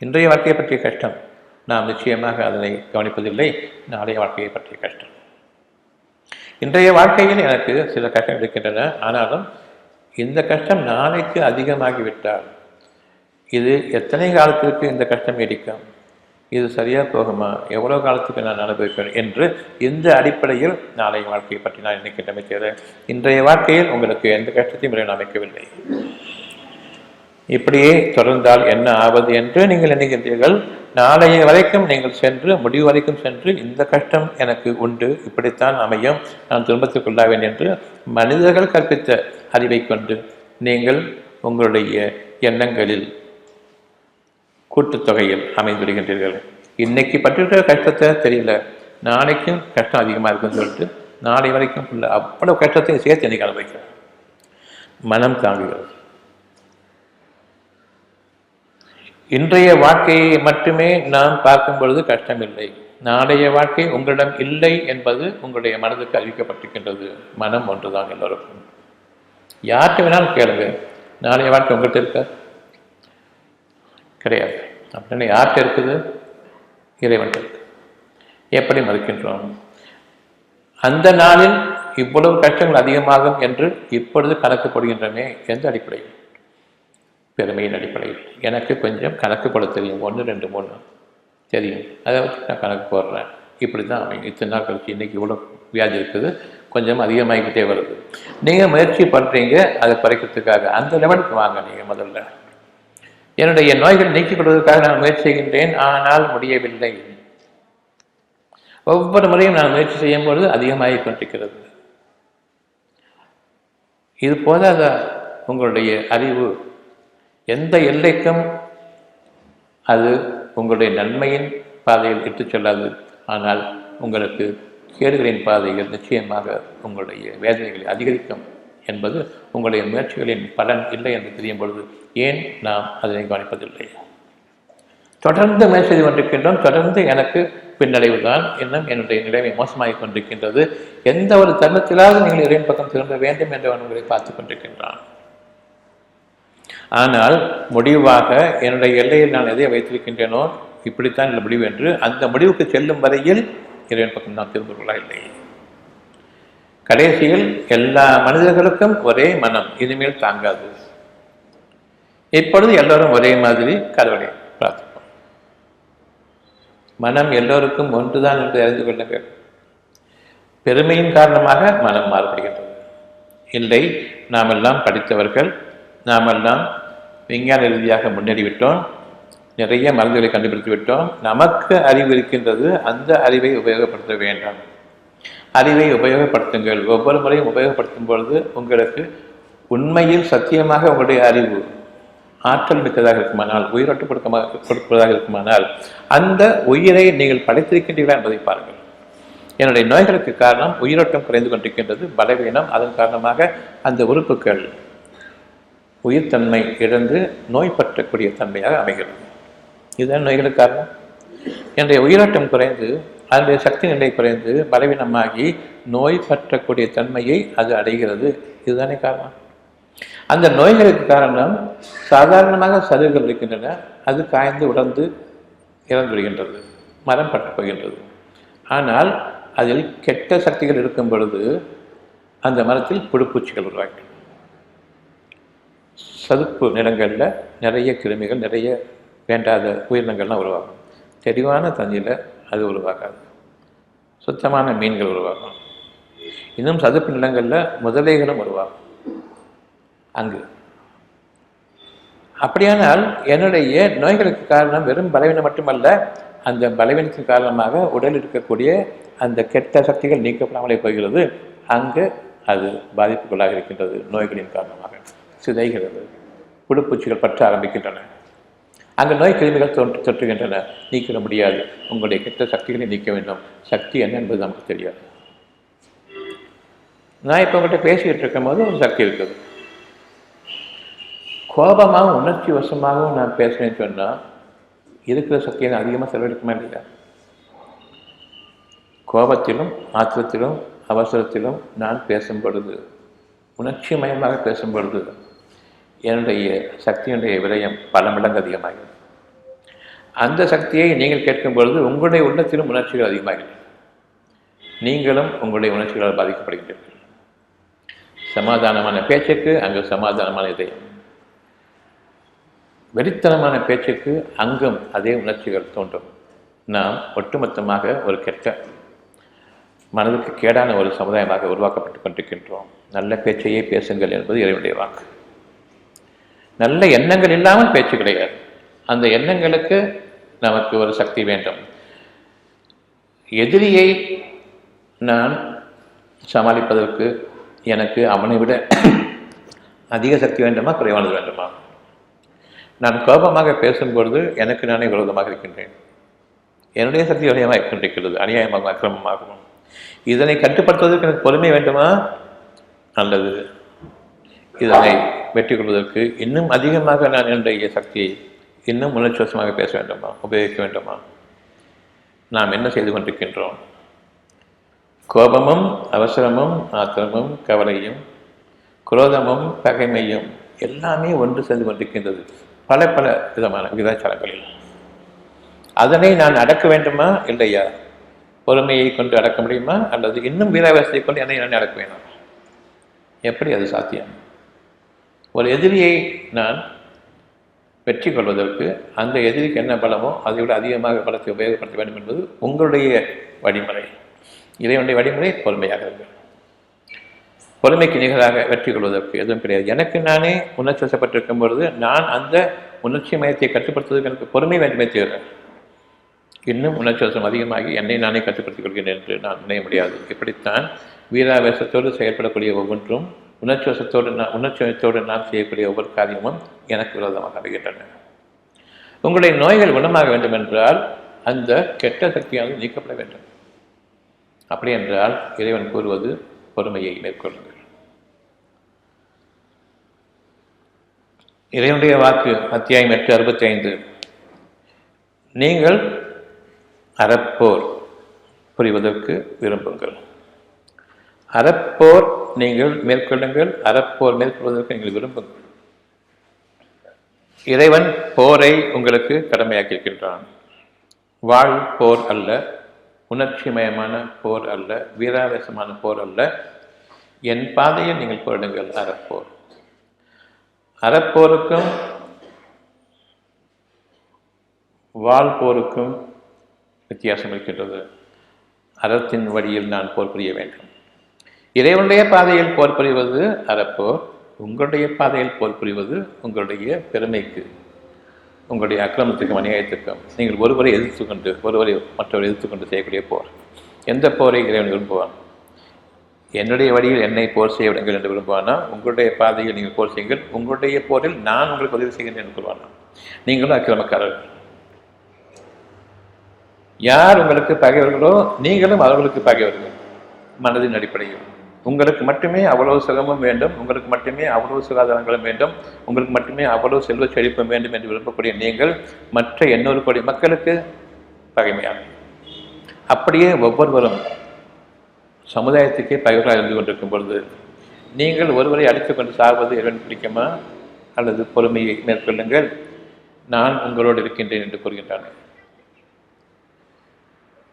இன்றைய வாழ்க்கையை பற்றிய கஷ்டம் நாம் நிச்சயமாக அதனை கவனிப்பதில்லை. நாளைய வாழ்க்கையை பற்றிய கஷ்டம், இன்றைய வாழ்க்கையில் எனக்கு சில கஷ்டம் இருக்கின்றன. ஆனாலும் இந்த கஷ்டம் நாளைக்கு அதிகமாகிவிட்டால் இது எத்தனை காலத்திற்கு இந்த கஷ்டம் நீடிக்கும்? இது சரியாக போகுமா, எவ்வளோ காலத்துக்கு நான் அனுபவிப்பேன் என்று இந்த அடிப்படையில் நாளைய வாழ்க்கையை பற்றி நான் இன்னைக்கு அமைக்கிறேன். இன்றைய வாழ்க்கையில் உங்களுக்கு எந்த கஷ்டத்தையும் நான் அமைக்கவில்லை. இப்படியே தொடர்ந்தால் என்ன ஆவது என்று நீங்கள் எண்ணுகின்றீர்கள். நாளைய வரைக்கும் நீங்கள் சென்று முடிவு வரைக்கும் சென்று இந்த கஷ்டம் எனக்கு உண்டு, இப்படித்தான் அமையும், நான் துன்பத்துக்குள்ளாவேன் என்று மனிதர்கள் கற்பித்த அறிவை கொண்டு நீங்கள் உங்களுடைய எண்ணங்களில் கூட்டுத்தொகையில் அமைந்துவிடுகின்றீர்கள். இன்னைக்கு பற்றிருக்கிற கஷ்டத்தை தெரியல, நாளைக்கும் கஷ்டம் அதிகமாக இருக்குன்னு சொல்லிட்டு நாளை வரைக்கும் உள்ள அவ்வளவு கஷ்டத்தையும் சேர்த்து இன்னைக்கு அனுபவிக்கிறேன். மனம் தாங்குகிறது. இன்றைய வாழ்க்கையை மட்டுமே நாம் பார்க்கும் பொழுது கஷ்டமில்லை. நாளைய வாழ்க்கை உங்களிடம் இல்லை என்பது உங்களுடைய மனதுக்கு அறிவிக்கப்பட்டிருக்கின்றது. மனம் ஒன்றுதான் எல்லோருக்கும். யார்கிட்ட வேணாலும் கேளுங்க, நாளைய வாழ்க்கை உங்கள்கிட்ட இருக்க கிடையாது. அப்படின்னு யார்கிட்ட இருக்குது? இறைவன் இருக்கு. எப்படி மறுக்கின்றோம்? அந்த நாளில் இவ்வளவு கஷ்டங்கள் அதிகமாகும் என்று இப்பொழுது கணக்கு போடுகின்றமே. எந்த அடிப்படையில்? பெருமையின் அடிப்படையில். எனக்கு கொஞ்சம் கணக்கு போட தெரியும், 1 2 3 தெரியும், அதை வச்சு நான் கணக்கு போடுறேன். இப்படி தான் அமையும். இத்தனை நாள் கழிச்சு இன்றைக்கி இவ்வளோ வியாதி இருக்குது, கொஞ்சம் அதிகமாகிக்கிட்டே வருது. நீங்கள் முயற்சி பண்ணுறீங்க அதை குறைக்கிறதுக்காக. அந்த லெவலுக்கு வாங்க. நீங்கள் முதல்ல என்னுடைய நோய்கள் நீக்கிக் கொள்வதற்காக நான் முயற்சி செய்கின்றேன், ஆனால் முடியவில்லை. ஒவ்வொரு முறையும் நான் முயற்சி செய்யும் பொழுது அதிகமாகி கொண்டிருக்கிறது. இது போதாத உங்களுடைய அறிவு எந்த எல்லைக்கும் அது உங்களுடைய நன்மையின் பாதையில் இட்டுச் செல்லாது. ஆனால் உங்களுக்கு கேடுகளின் பாதையில் நிச்சயமாக உங்களுடைய வேதனைகளை அதிகரிக்கும் என்பது உங்களுடைய முயற்சிகளின் பலன் இல்லை என்று தெரியும் பொழுது ஏன் நாம் அதனை கவனிப்பதில்லை? தொடர்ந்து முயற்சி செய்து கொண்டிருக்கின்றோம். தொடர்ந்து எனக்கு பின்னடைவு தான், இன்னும் என்னுடைய நிலைமை மோசமாகிக் கொண்டிருக்கின்றது. எந்த ஒரு தருணத்திலாவது நீங்கள் இறைவன் பக்கம் திரும்ப வேண்டும் என்று உங்களை பார்த்து கொண்டிருக்கின்றான். ஆனால் முடிவாக என்னுடைய எல்லையில் நான் எதை வைத்திருக்கின்றேனோ இப்படித்தான் இந்த முடிவு என்று அந்த முடிவுக்கு செல்லும் வரையில் இறைவன் பக்கம் நான் திரும்ப கொள்ள இல்லை. கடைசியில் எல்லா மனிதர்களுக்கும் ஒரே மனம், இனிமேல் தாங்காது. இப்பொழுது எல்லோரும் ஒரே மாதிரி கடவுளை பிரார்த்திப்போம். மனம் எல்லோருக்கும் ஒன்றுதான் என்று அறிந்து கொள்ளுங்கள். பெருமையின் காரணமாக மனம் மாறுபடுகின்றது. இல்லை, நாம் எல்லாம் படித்தவர்கள், நாமெல்லாம் விஞ்ஞான ரீதியாக முன்னேறிவிட்டோம், நிறைய மருந்துகளை கண்டுபிடித்து விட்டோம், நமக்கு அறிவு இருக்கின்றது, அந்த அறிவை உபயோகப்படுத்த வேண்டாம். அறிவை உபயோகப்படுத்துங்கள். ஒவ்வொரு முறையும் உபயோகப்படுத்தும் பொழுது உங்களுக்கு உண்மையில் சத்தியமாக உங்களுடைய அறிவு ஆற்றல் மிக்கதாக இருக்குமானால், உயிரோட்டம் கொடுப்பதாக இருக்குமானால், அந்த உயிரை நீங்கள் படைத்திருக்கின்றீர்களா என்பதை பாருங்கள். என்னுடைய நோய்களுக்கு காரணம் உயிரோட்டம் குறைந்து கொண்டிருக்கின்றது, பலவீனம். அதன் காரணமாக அந்த உறுப்புகள் உயிர்த்தன்மை இழந்து நோய் பற்றக்கூடிய தன்மையாக அமைகிறது. இதுதான் நோய்களுக்கு காரணம். என்னுடைய உயிரோட்டம் குறைந்து அதனுடைய சக்தி நிலை குறைந்து பலவீனமாகி நோய் பற்றக்கூடிய தன்மையை அது அடைகிறது. இதுதானே காரணம். அந்த நோய்களுக்கு காரணம் சாதாரணமாக சருகுகள் இருக்கின்றன, அது காய்ந்து உடர்ந்து இறந்து விடுகின்றது, மரம் பட்டு போகின்றது. ஆனால் அதில் கெட்ட சக்திகள் இருக்கும் பொழுது அந்த மரத்தில் புழுப்பூச்சிகள் உருவாக்கும். சதுப்பு நிலங்களில் நிறைய கிருமிகள், நிறைய வேண்டாத உயிரினங்கள்லாம் உருவாகும். தெளிவான தண்ணியில் அது உருவாகாது. சுத்தமான மீன்கள் உருவாகும். இன்னும் சதுப்பு நிலங்களில் முதலைகளும் உருவாகும். அங்கு அப்படியானால் என்னுடைய நோய்களுக்கு காரணம் வெறும் பலவீனம் மட்டுமல்ல, அந்த பலவீனத்தின் காரணமாக உடலில் இருக்கக்கூடிய அந்த கெட்ட சக்திகள் நீக்கப்படாமலே போகிறது. அங்கு அது பாதிப்புக்குள்ளாக இருக்கின்றது. நோய்களின் காரணமாக சிதைகிறது, புழுப்பூச்சிகள் பற்ற ஆரம்பிக்கின்றன, அங்கு நோய் கிருமிகள் தொற்றுகின்றன. நீக்கிட முடியாது. உங்களுடைய கெட்ட சக்திகளை நீக்க வேண்டும். சக்தி என்ன என்பது நமக்கு தெரியாது. நான் இப்போ உங்கள்கிட்ட பேசிக்கிட்டு இருக்கும் போது ஒரு சக்தி இருக்குது. கோபமாகவும் உணர்ச்சி வசமாகவும் நான் பேசுகிறேன்னு சொன்னால் இருக்கிற சக்தியை நான் அதிகமாக செலவழிக்குமா இல்லையா? கோபத்திலும் ஆத்திரத்திலும் அவசரத்திலும் நான் பேசும் பொழுது, உணர்ச்சி மயமாக பேசும் பொழுது என்னுடைய சக்தியினுடைய விரயம் பல மடங்கு அதிகமாகிறது. அந்த சக்தியை நீங்கள் கேட்கும் பொழுது உங்களுடைய உள்ளத்திலும் உணர்ச்சிகள் அதிகமாகிறது. நீங்களும் உங்களுடைய உணர்ச்சிகளால் பாதிக்கப்படுகின்றீர்கள். சமாதானமான பேச்சுக்கு அங்கு சமாதானமான இதயம், வெறித்தனமான பேச்சுக்கு அங்கும் அதே உணர்ச்சிகள் தோன்றும். நாம் ஒட்டுமொத்தமாக ஒரு கெட்ட மனதுக்கு கேடான ஒரு சமுதாயமாக உருவாக்கப்பட்டு கொண்டிருக்கின்றோம். நல்ல பேச்சையே பேசுங்கள் என்பது இறைவனுடைய வாக்கு. நல்ல எண்ணங்கள் இல்லாமல் பேச்சு கிடையாது. அந்த எண்ணங்களுக்கு நமக்கு ஒரு சக்தி வேண்டும். எதிரியை நான் சமாளிப்பதற்கு எனக்கு அவனை விட அதிக சக்தி வேண்டுமா, குறைவானது வேண்டுமா? நான் கோபமாக பேசும்பொழுது எனக்கு நானே விரோதமாக இருக்கின்றேன். என்னுடைய சக்தி விரயமாக கொண்டிருக்கிறது, அநியாயமாகவும் அக்கிரமமாகவும். இதனை கட்டுப்படுத்துவதற்கு எனக்கு பொறுமை வேண்டுமா, அல்லது இதனை வெற்றி கொள்வதற்கு இன்னும் அதிகமாக நான் என்னுடைய சக்தியை இன்னும் உணர்ச்சிவசமாக பேச வேண்டுமா, உபயோகிக்க வேண்டுமா? நாம் என்ன செய்து கொண்டிருக்கின்றோம்? கோபமும் அவசரமும் ஆத்திரமும் கவலையும் குரோதமும் பகைமையும் எல்லாமே ஒன்று சேர்ந்து கொண்டிருக்கின்றது பல பல விதமான விதாச்சாரங்களில். அதனை நான் அடக்க வேண்டுமா, இல்லையா? பொறுமையை கொண்டு அடக்க முடியுமா, அல்லது இன்னும் வீராவேசத்தை கொண்டு என்னை நான் அடக்க வேணும்? எப்படி அது சாத்தியம்? ஒரு எதிரியை நான் வெற்றி கொள்வதற்கு அந்த எதிரிக்கு என்ன பலமோ அதை விட அதிகமாக பலத்தை உபயோகப்படுத்த வேண்டும் என்பது உங்களுடைய வழிமுறை. இறைவனுடைய வழிமுறை பொறுமையாக இருக்கும். பொறுமைக்கு நிகராக வெற்றி கொள்வதற்கு எதுவும் கிடையாது. எனக்கு நானே உணர்ச்சி வசப்பட்டிருக்கும் பொழுது நான் அந்த உணர்ச்சி மையத்தை கட்டுப்படுத்துவதற்கு எனக்கு பொறுமை வேண்டுமே தவிர இன்னும் உணர்ச்சி வசம் அதிகமாகி என்னை நானே கட்டுப்படுத்திக் கொள்கிறேன் என்று நான் நினைய முடியாது. இப்படித்தான் வீராவேசத்தோடு செயல்படக்கூடிய ஒவ்வொன்றும் உணர்ச்சியோடு நான் செய்யக்கூடிய ஒவ்வொரு காரியமும் எனக்கு விரோதமாக அமைகின்றன. உங்களுடைய நோய்கள் குணமாக வேண்டும் என்றால் அந்த கெட்ட சக்தியானது நீக்கப்பட வேண்டும். அப்படி என்றால் இறைவன் கூறுவது பொறுமையை மேற்கொள்ளுங்கள். இறைவனுடைய வாக்கு அத்தியாயம் 8:65. நீங்கள் அறப்போர் புரிவதற்கு விரும்புங்கள். அறப்போர் நீங்கள் மேற்கொள்ளுங்கள். அறப்போர் மேற்கொள்வதற்கு நீங்கள் விரும்புங்கள். இறைவன் போரை உங்களுக்கு கடமையாக்கியிருக்கின்றான். வாழ் போர் அல்ல, உணர்ச்சிமயமான போர் அல்ல, வீராவேசமான போர் அல்ல. என் பாதையில் நீங்கள் போடுங்கள். அறப்போர். அறப்போருக்கும் வாழ் போருக்கும் வித்தியாசம் இருக்கின்றது. அறத்தின் வழியில் நான் போர் புரிய வேண்டும். இறைவனுடைய பாதையில் போர் புரிவது அறப்போர். உங்களுடைய பாதையில் போர் புரிவது உங்களுடைய பெருமைக்கு, உங்களுடைய அக்கிரமத்துக்கும் அநியாயத்துக்கும் நீங்கள் ஒருவரை எதிர்த்துக்கொண்டு ஒருவரை மற்றவரை எதிர்த்துக்கொண்டு செய்யக்கூடிய போர். எந்த போரை இறைவன் விரும்புவான்? என்னுடைய வழியில் என்னை போர் செய்ய விடுங்கள் என்று விரும்புவானா? உங்களுடைய பாதையில் நீங்கள் போர் செய்யுங்கள், உங்களுடைய போரில் நான் உங்களுக்கு உதவி செய்கிறேன் என்று கூறுவானா? நீங்களும் அக்கிரமக்காரர்கள். யார் உங்களுக்கு பகைவர்களோ நீங்களும் அவர்களுக்கு பகைவர்கள். மனதின் அடிப்படையில் உங்களுக்கு மட்டுமே அவ்வளவு சுகமும் வேண்டும், உங்களுக்கு மட்டுமே அவ்வளவு சுகாதாரங்களும் வேண்டும், உங்களுக்கு மட்டுமே அவ்வளவு செல்வ செழிப்பும் வேண்டும் என்று விரும்பக்கூடிய நீங்கள் மற்ற 800 கோடி மக்களுக்கு பகைமையாகும். அப்படியே ஒவ்வொருவரும் சமுதாயத்துக்கே பகைவர்களாக இருந்து கொண்டிருக்கும் பொழுது நீங்கள் ஒருவரை அடித்துக் கொண்டு சார்வது இறைவன் பிடிக்குமா? அல்லது பொறுமையை மேற்கொள்ளுங்கள், நான் உங்களோடு இருக்கின்றேன் என்று கூறுகின்றான்.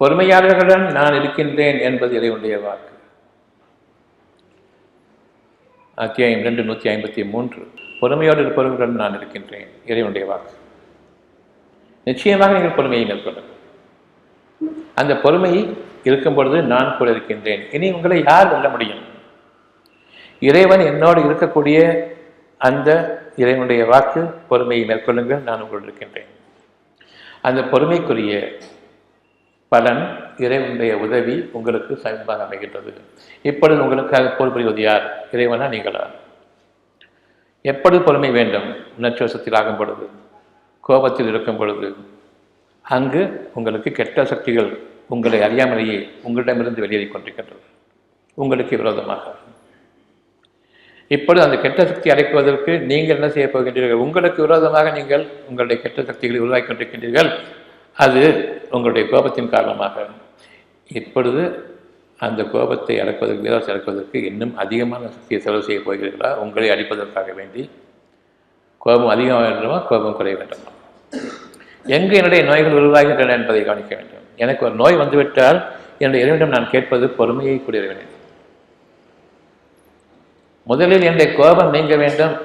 பொறுமையாளர்களுடன் நான் இருக்கின்றேன் என்பது இறைவனுடைய வாக்கு. அத்தியாயம் 2:153. பொறுமையோடு இருப்பவர்களுடன் நான் இருக்கின்றேன், இறைவனுடைய வாக்கு. நிச்சயமாக நீங்கள் பொறுமையை மேற்கொள்ளுங்கள். அந்த பொறுமை இருக்கும் பொழுது நான் கூட இருக்கின்றேன். இனி உங்களை யார் வெல்ல முடியும்? இறைவன் என்னோடு இருக்கக்கூடிய அந்த இறைவனுடைய வாக்கு, பொறுமையை மேற்கொள்ளுங்கள், நான் உங்களோடு இருக்கின்றேன். அந்த பொறுமைக்குரிய பலன், இறைவனுடைய உதவி உங்களுக்கு சமீபமாக அமைகின்றது. இப்பொழுது உங்களுக்காக போர் புரிவது யார்? இறைவனா நீங்களா? எப்பொழுது பொறுமை வேண்டும்? உணர்ச்சிவசத்தில் ஆகும் பொழுது, கோபத்தில் இருக்கும் பொழுது, அங்கு உங்களுக்கு கெட்ட சக்திகள் உங்களை அறியாமலேயே உங்களிடமிருந்து வெளியேறிக் கொண்டிருக்கின்றது, உங்களுக்கு விரோதமாக. இப்பொழுது அந்த கெட்ட சக்தி அடைக்குவதற்கு நீங்கள் என்ன செய்ய போகின்றீர்கள்? உங்களுக்கு விரோதமாக நீங்கள் உங்களுடைய கெட்ட சக்திகளை உருவாக்கி கொண்டிருக்கின்றீர்கள். அது உங்களுடைய கோபத்தின் காரணமாக. இப்பொழுது அந்த கோபத்தை அடக்குவதற்கு, வீரத்தை அடக்குவதற்கு இன்னும் அதிகமான சக்தியை செலவு செய்ய போகிறீர்களா? உங்களை அடிப்பதற்காக வேண்டி. கோபம் அதிகமாக வேண்டுமா, கோபம் குறைய வேண்டுமா? எங்கு என்னுடைய நோய்கள் உருவாகின்றன என்பதை கவனிக்க வேண்டும். எனக்கு ஒரு நோய் வந்துவிட்டால் என்னுடைய இறைவனிடம் நான் கேட்பது பொறுமையை கூடிய இறைவனே. முதலில் என்னுடைய கோபம் நீங்க வேண்டும்,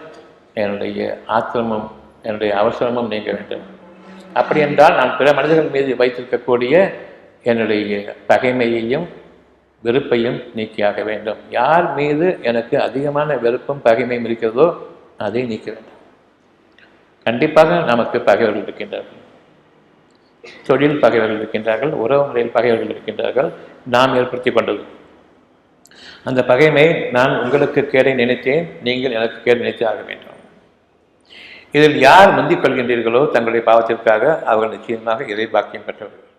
என்னுடைய ஆத்திரமும் என்னுடைய அவசரமும் நீங்க வேண்டும். அப்படி என்றால் நான் பிற மனிதர்கள் மீது வைத்திருக்கக்கூடிய என்னுடைய பகைமையையும் வெறுப்பையும் நீக்கியாக வேண்டும். யார் மீது எனக்கு அதிகமான வெறுப்பும் பகைமையும் இருக்கிறதோ அதை நீக்க வேண்டும். கண்டிப்பாக நமக்கு பகைவர்கள் இருக்கின்றார்கள், தொழில் பகைவர்கள் இருக்கின்றார்கள், உறவு முறையில் பகைவர்கள் இருக்கின்றார்கள். நாம் ஏற்படுத்தி கொண்டது அந்த பகைமை. நான் உங்களுக்கு கேடை நினைத்தேன், நீங்கள் எனக்கு கேடு நினைத்து ஆக வேண்டும். இதில் யார் முந்திக் கொள்கின்றீர்களோ தங்களுடைய பாவத்திற்காக அவர்கள் நிச்சயமாக இறை பாக்கியம் பெற்றவர்கள்.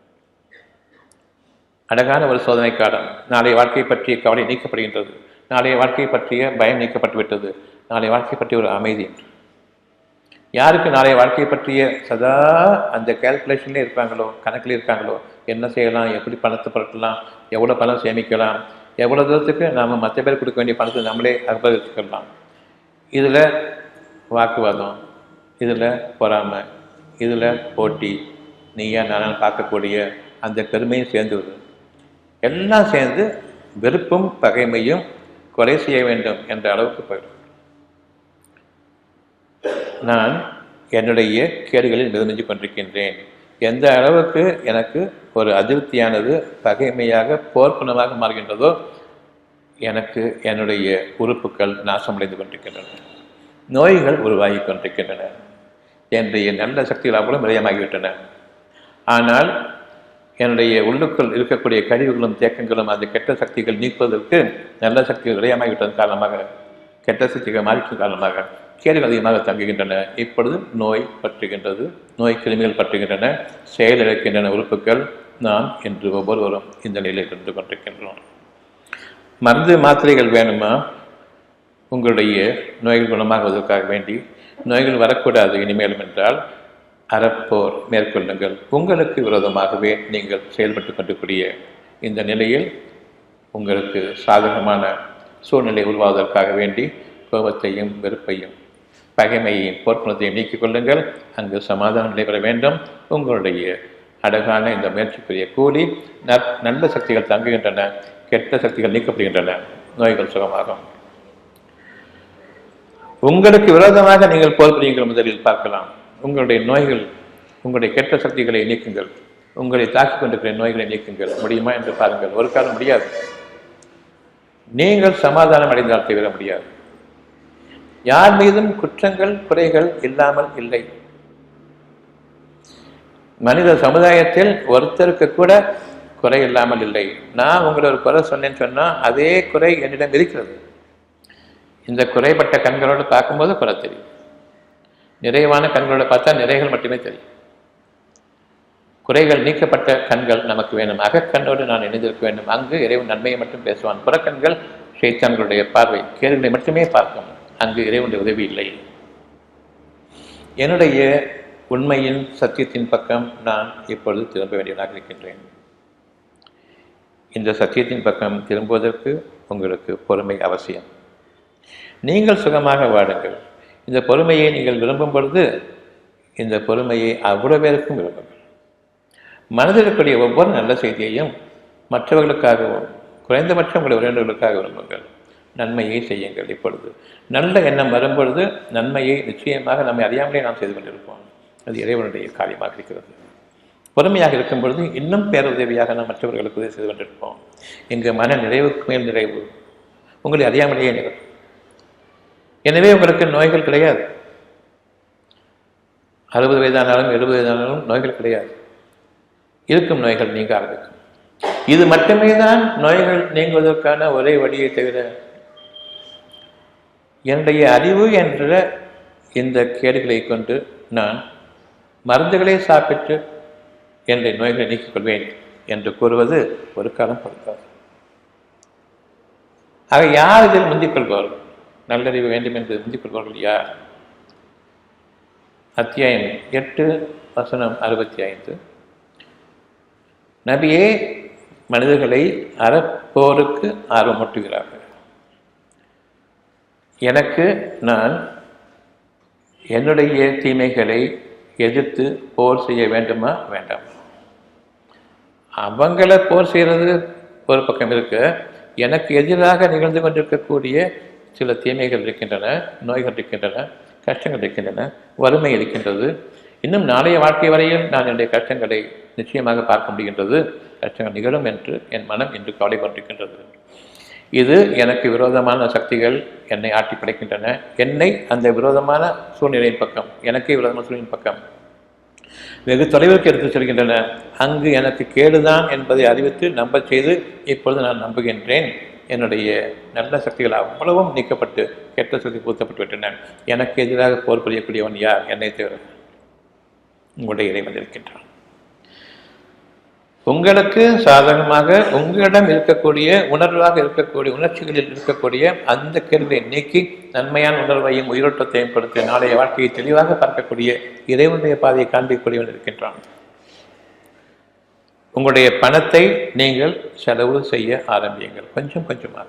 அழகான ஒரு சோதனை காலம். நாளைய வாழ்க்கை பற்றிய கவலை நீக்கப்படுகின்றது, நாளைய வாழ்க்கை பற்றிய பயம் நீக்கப்பட்டுவிட்டது, நாளைய வாழ்க்கை பற்றிய ஒரு அமைதி. யாருக்கு நாளைய வாழ்க்கையை பற்றிய சதா அந்த கால்குலேஷன்லேயே இருப்பாங்களோ, கணக்கில் இருக்காங்களோ, என்ன செய்யலாம், எப்படி பணத்தை புரட்டலாம், எவ்வளோ பணம் சேமிக்கலாம், எவ்வளோ தூரத்துக்கு நாம் மற்ற பேர் கொடுக்க வேண்டிய பணத்தை நம்மளே அனுபவிச்சுக்கலாம். இதில் வாக்குவாதம், இதில் பொறாமை, இதில் போட்டி, நீயா நான் பார்க்கக்கூடிய அந்த பெருமையும் சேர்ந்து வருது. எல்லாம் சேர்ந்து வெறுப்பும் பகைமையும் கொலை செய்ய வேண்டும் என்ற அளவுக்கு போயிடும். நான் என்னுடைய கேடுகளில் மிதமிஞ்சு கொண்டிருக்கின்றேன். எந்த அளவுக்கு எனக்கு ஒரு அதிருப்தியானது பகைமையாக போர்க்குணமாக மாறுகின்றதோ எனக்கு என்னுடைய உறுப்புகள் நாசமடைந்து கொண்டிருக்கின்றன, நோய்கள் உருவாகி கொண்டிருக்கின்றன, என்னுடைய நல்ல சக்திகள் அவ்வளவு விரயமாகிவிட்டன. ஆனால் என்னுடைய உள்ளுக்குள் இருக்கக்கூடிய கழிவுகளும் தேக்கங்களும் அந்த கெட்ட சக்திகள் நீக்குவதற்கு நல்ல சக்திகள் விரயமாகிவிட்டதன் காரணமாக, கெட்ட சக்திகள் மாறிக்கும் காரணமாக கேடுகள் அதிகமாக தங்குகின்றன. இப்பொழுது நோய் பற்றுகின்றது, நோய் கிருமிகள் பற்றுகின்றன, செயலிழக்கின்றன உறுப்புகள். நாம் இன்று ஒவ்வொருவரும் இந்த நிலையில் இருந்து கொண்டிருக்கின்றோம். மருந்து மாத்திரைகள் வேணுமா? உங்களுடைய நோய்கள் குணமாகுவதற்காக வேண்டி நோய்கள் வரக்கூடாது இனிமேலும் என்றால் அறப்போர் மேற்கொள்ளுங்கள். உங்களுக்கு விரோதமாகவே நீங்கள் செயல்பட்டு கொண்டிருக்கூடிய இந்த நிலையில் உங்களுக்கு சாதகமான சூழ்நிலை உருவாவதற்காக வேண்டி கோபத்தையும் வெறுப்பையும் பகைமையையும் போர்க்குணத்தையும் நீக்கிக் கொள்ளுங்கள். அங்கு சமாதானம் நடைபெற வேண்டும். உங்களுடைய அழகான இந்த முயற்சிக்குரிய கூலி நல்ல சக்திகள் தங்குகின்றன, கெட்ட சக்திகள் நீக்கப்படுகின்றன, நோய்கள் சுகமாகும். உங்களுக்கு விரோதமாக நீங்கள் போர் புரியுங்கள். முதலில் பார்க்கலாம். உங்களுடைய நோய்கள், உங்களுடைய கெட்ட சக்திகளை நீக்குங்கள், உங்களை தாக்கிக் கொண்டிருக்கிற நோய்களை நீக்குங்கள். முடியுமா என்று பாருங்கள். ஒரு காலம் முடியாது. நீங்கள் சமாதானம் அடைந்தால் தவிர முடியாது. யார் மீதும் குற்றங்கள் குறைகள் இல்லாமல் இல்லை. மனித சமுதாயத்தில் ஒருத்தருக்கு கூட குறை இல்லாமல் இல்லை. நான் உங்களை ஒரு குறை சொன்னேன்னு சொன்னா அதே குறை என்னிடம் இருக்கிறது. இந்த குறைப்பட்ட கண்களோடு பார்க்கும்போது குறை தெரியும், நிறைவான கண்களோடு பார்த்தா நிறைகள் மட்டுமே தெரியும். குறைகள் நீக்கப்பட்ட கண்கள் நமக்கு வேணும். அகக்கண்ணோடு நான் இணைந்திருக்க வேண்டும். அங்கு இறைவன் நன்மையை மட்டும் பேசுவான். புறக்கண்கள் ஷைத்தான்களுடைய பார்வை கேடுகளை மட்டுமே பார்க்கும். அங்கு இறைவனுடைய உதவி இல்லை. என்னுடைய உண்மையின் சத்தியத்தின் பக்கம் நான் இப்பொழுது திரும்ப வேண்டியவனாக இருக்கின்றேன். இந்த சத்தியத்தின் பக்கம் திரும்புவதற்கு உங்களுக்கு பொறுமை அவசியம். நீங்கள் சுகமாக வாடுங்கள். இந்த பொறுமையை நீங்கள் விரும்பும் பொழுது இந்த பொறுமையை அவ்வளவு பேருக்கும் விரும்புங்கள். மனதில் இருக்கக்கூடிய ஒவ்வொரு நல்ல செய்தியையும் மற்றவர்களுக்காகவும் குறைந்தபட்சம் உங்களுடைய உறவினர்களுக்காக விரும்புங்கள். நன்மையை செய்யுங்கள். இப்பொழுது நல்ல எண்ணம் வரும்பொழுது நன்மையை நிச்சயமாக நம்மை அறியாமலே நாம் செய்து கொண்டிருப்போம். அது இறைவனுடைய காரியமாக இருக்கிறது. பொறுமையாக இருக்கும் பொழுது இன்னும் பேருதவியாக நாம் மற்றவர்களுக்கு உதவி செய்து கொண்டிருப்போம். இங்கு மன நிறைவுக்கு மேல் நிறைவு உங்களை அறியாமலேயே நிகழும். எனவே உங்களுக்கு நோய்கள் கிடையாது. 60 வயதானாலும் 70 வயதானாலும் நோய்கள் கிடையாது. இருக்கும் நோய்கள் நீங்க ஆரம்பிக்கும். இது மட்டுமே தான் நோய்கள் நீங்குவதற்கான ஒரே வழியை தவிர என்னுடைய அறிவு என்ற இந்த கேடுகளை கொண்டு நான் மருந்துகளை சாப்பிட்டு என்னுடைய நோய்களை நீக்கிக் கொள்வேன் என்று கூறுவது ஒரு காலம் பொறுத்தாது. ஆக யார் இதில் முந்திக் கொள்வார்கள்? நல்லறிவு வேண்டும் என்று முந்திக் கொள்வார்கள் யார்? அத்தியாயம் 8 வசனம் 65. நபியே மனிதர்களை அறப்போருக்கு ஆர்வமூட்டுகிறார்கள். எனக்கு நான் என்னுடைய தீமைகளை எதிர்த்து போர் செய்ய வேண்டுமா வேண்டாம்? அவங்கள போர் செய்கிறது ஒரு பக்கம் இருக்க, எனக்கு எதிராக நிகழ்ந்து கொண்டிருக்கக்கூடிய சில தீமைகள் இருக்கின்றன, நோய்கள் இருக்கின்றன, கஷ்டங்கள் இருக்கின்றன, வறுமை இருக்கின்றது. இன்னும் நாளைய வாழ்க்கை வரையில் நான் என்னுடைய கஷ்டங்களை நிச்சயமாக பார்க்க முடிகின்றது. கஷ்டங்கள் நிகழும் என்று என் மனம் இன்று கவலைப்பட்டிருக்கின்றது. இது எனக்கு விரோதமான சக்திகள் என்னை ஆட்டி படைக்கின்றன. என்னை அந்த விரோதமான சூழ்நிலையின் பக்கம், எனக்கே விரோதமான சூழ்நிலையின் பக்கம் வெகு தொலைவிற்கு எடுத்துச் செல்கின்றன. அங்கு எனக்கு கேடுதான் என்பதை அறிவித்து நம்பச் செய்து இப்பொழுது நான் நம்புகின்றேன். என்னுடைய நல்ல சக்திகள் அவ்வளவும் நீக்கப்பட்டு கெட்ட சக்தி பூத்தப்பட்டு விட்டன. எனக்கு எதிராக போர் புரியக்கூடியவன் யார்? என்னை தவிர உங்களுடைய இறைவன் இருக்கின்றான். உங்களுக்கு சாதகமாக உங்களிடம் இருக்கக்கூடிய உணர்வாக இருக்கக்கூடிய உணர்ச்சிகளில் இருக்கக்கூடிய அந்த கேள்வியை நீக்கி நன்மையான உணர்வையும் உயிரோட்டத்தையும் கொடுத்து நாளைய வாழ்க்கையை தெளிவாக பார்க்கக்கூடிய இறைவனுடைய பாதையை காண்பிக்கக்கூடியவன் இருக்கின்றான். உங்களுடைய பணத்தை நீங்கள் செலவு செய்ய ஆரம்பியுங்கள், கொஞ்சம் கொஞ்சமாக.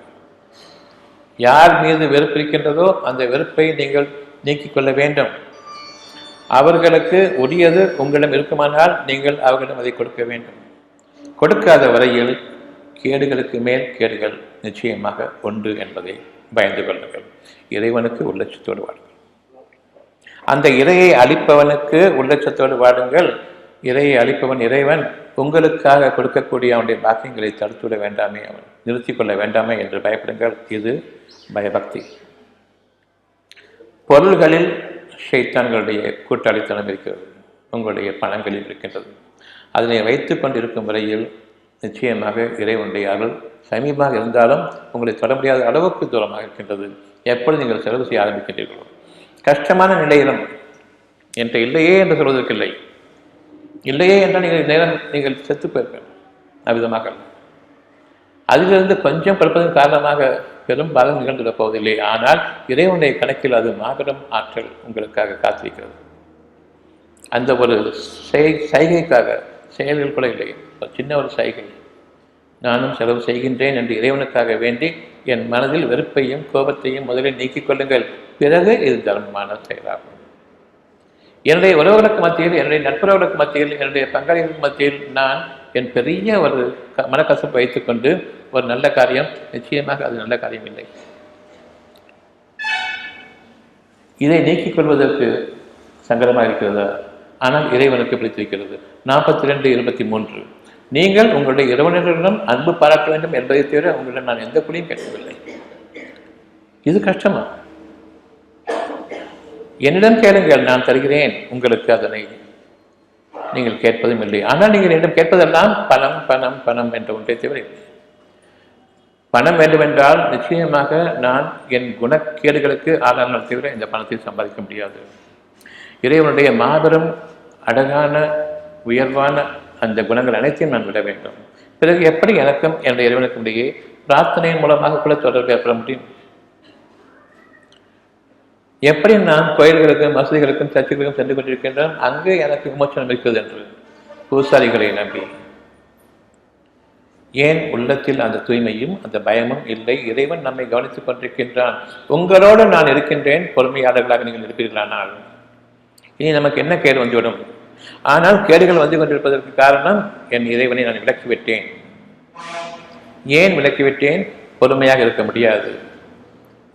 யார் மீது வெறுப்பு இருக்கின்றதோ அந்த வெறுப்பை நீங்கள் நீக்கிக் கொள்ள வேண்டும். அவர்களுக்கு உரியது உங்களிடம் இருக்குமானால் நீங்கள் அவர்களிடம் அதை கொடுக்க வேண்டும். கொடுக்காத வரையில் கேடுகளுக்கு மேல் கேடுகள் நிச்சயமாக உண்டு என்பதை பயந்து கொள்ளுங்கள். இறைவனுக்கு உள்ளட்சத்தோடு வாடுங்கள். அந்த இறையை அளிப்பவனுக்கு உள்ளட்சத்தோடு வாடுங்கள். இறையை அளிப்பவன் இறைவன். உங்களுக்காக கொடுக்கக்கூடிய அவனுடைய பாக்கியங்களை தடுத்துவிட வேண்டாமே, அவன் நிறுத்தி கொள்ள வேண்டாமே என்று பயப்படுங்கள். இது பயபக்தி. பொருள்களில் ஷைத்தான்களுடைய கூட்டாளித்தனம் இருக்கிறது, உங்களுடைய பணங்களில் இருக்கின்றது. அதனை வைத்து கொண்டிருக்கும் வரையில் நிச்சயமாக இறைவனுடைய அருள் சமீபமாக இருந்தாலும் உங்களை தொட முடியாத அளவுக்கு தூரமாக இருக்கின்றது. எப்பொழுது நீங்கள் செலவு செய்ய ஆரம்பிக்கின்றீர்களோ, கஷ்டமான நிலையிலும் என்ற இல்லையே என்று சொல்வதற்கு இல்லை, இல்லையே என்றால் நீங்கள் செத்து போயிருப்பீர்கள். அவ்விதமாக அதிலிருந்து கொஞ்சம் கொடுப்பதன் காரணமாக பெரும்பாலும் நிகழ்ந்துவிடப் போவதில்லை. ஆனால் இறைவனுடைய கணக்கில் அது மாபெரும் ஆற்றல் உங்களுக்காக காத்திருக்கிறது. அந்த ஒரு சைகைக்காக, செயல்கள் கூட இல்லை, சின்ன ஒரு சைகை, நானும் செலவு செய்கின்றேன் என்று இறைவனுக்காக வேண்டி என் மனதில் வெறுப்பையும் கோபத்தையும் முதலில் நீக்கிக் கொள்ளுங்கள். பிறகு இது தர்மமான செயலாகும். என்னுடைய உறவுகளுக்கு மத்தியில், என்னுடைய நட்புறவுகளுக்கு மத்தியில், என்னுடைய பங்காளிகளுக்கு மத்தியில் நான் என் பெரிய ஒரு மனக்கசப்பு வைத்துக்கொண்டு ஒரு நல்ல காரியம், நிச்சயமாக அது நல்ல காரியம் இல்லை. இதை நீக்கிக் கொள்வதற்கு சங்கடமாக இருக்கிறதா? ஆனால் இறைவனுக்கு பிடித்திருக்கிறது. 42:23 நீங்கள் உங்களுடைய இறைவனிடம் அன்பு பாராட்ட வேண்டும் என்பதை தவிர உங்களிடம் நான் எந்த குழியும் கேட்கவில்லை. இது கஷ்டமா? என்னிடம் கேளுங்கள், நான் தருகிறேன் உங்களுக்கு. அதனை நீங்கள் கேட்பதும் இல்லை. ஆனால் நீங்கள் என்னிடம் கேட்பதெல்லாம் பணம் பணம் பணம் என்ற ஒன்றை தவிர இல்லை. பணம் வேண்டுமென்றால் நிச்சயமாக நான் என் குணக்கேடுகளுக்கு ஆளானால் தவிர இந்த பணத்தை சம்பாதிக்க முடியாது. இறைவனுடைய மாபெரும் அழகான உயர்வான அந்த குணங்கள் அனைத்தையும் நான் விட வேண்டும். பிறகு எப்படி எனக்கும் என்னுடைய இறைவனுக்கும் இடையே பிரார்த்தனையின் மூலமாக கூட தொடர்பு ஏற்பட முடியும்? எப்படி நான் கோயில்களுக்கும் மசூதிகளுக்கும் சர்ச்சுகளுக்கும் சென்று கொண்டிருக்கின்றேன், அங்கு எனக்கு விமோசனம் இருக்கிறது என்று பூசாரிகளை நம்பி ஏன் உள்ளத்தில் அந்த தூய்மையும் அந்த பயமும் இல்லை? இறைவன் நம்மை கவனித்துக் கொண்டிருக்கின்றான். உங்களோடு நான் இருக்கின்றேன், பொறுமையாளர்களாக நீங்கள் இருப்பீர்களானால் இனி நமக்கு என்ன கேடு வந்துவிடும்? ஆனால் கேடுகள் வந்து கொண்டிருப்பதற்கு காரணம் என் இறைவனை நான் விலக்கிவிட்டேன். ஏன் விலக்கிவிட்டேன்? பொறுமையாக இருக்க முடியாது.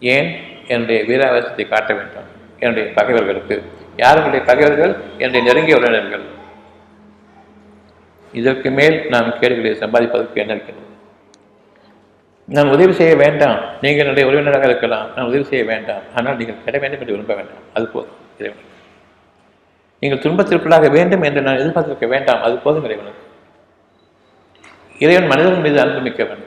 ஏன்? என்னுடைய வீராவேசத்தை காட்ட வேண்டும் என்னுடைய பகைவர்களுக்கு. யாருடைய பகைவர்கள்? என்னுடைய நெருங்கிய உறவினர்கள். இதற்கு மேல் நாம் கேடுகளை சம்பாதிப்பதற்கு என்ன இருக்கிறது? நான் உதவி செய்ய வேண்டாம், நீங்கள் என்னுடைய உறவினராக இருக்கலாம், நான் உதவி செய்ய வேண்டாம், ஆனால் நீங்கள் பெற வேண்டும் என்று விரும்ப வேண்டாம், அது போதும் இறைவனுக்கு. நீங்கள் துன்பத்திற்குள்ளாக வேண்டும் என்று நான் எதிர்பார்த்திருக்க வேண்டாம், அது போதும் இறைவனுக்கு. இறைவன் மனிதன் மீது அன்பு மிக்கவன்.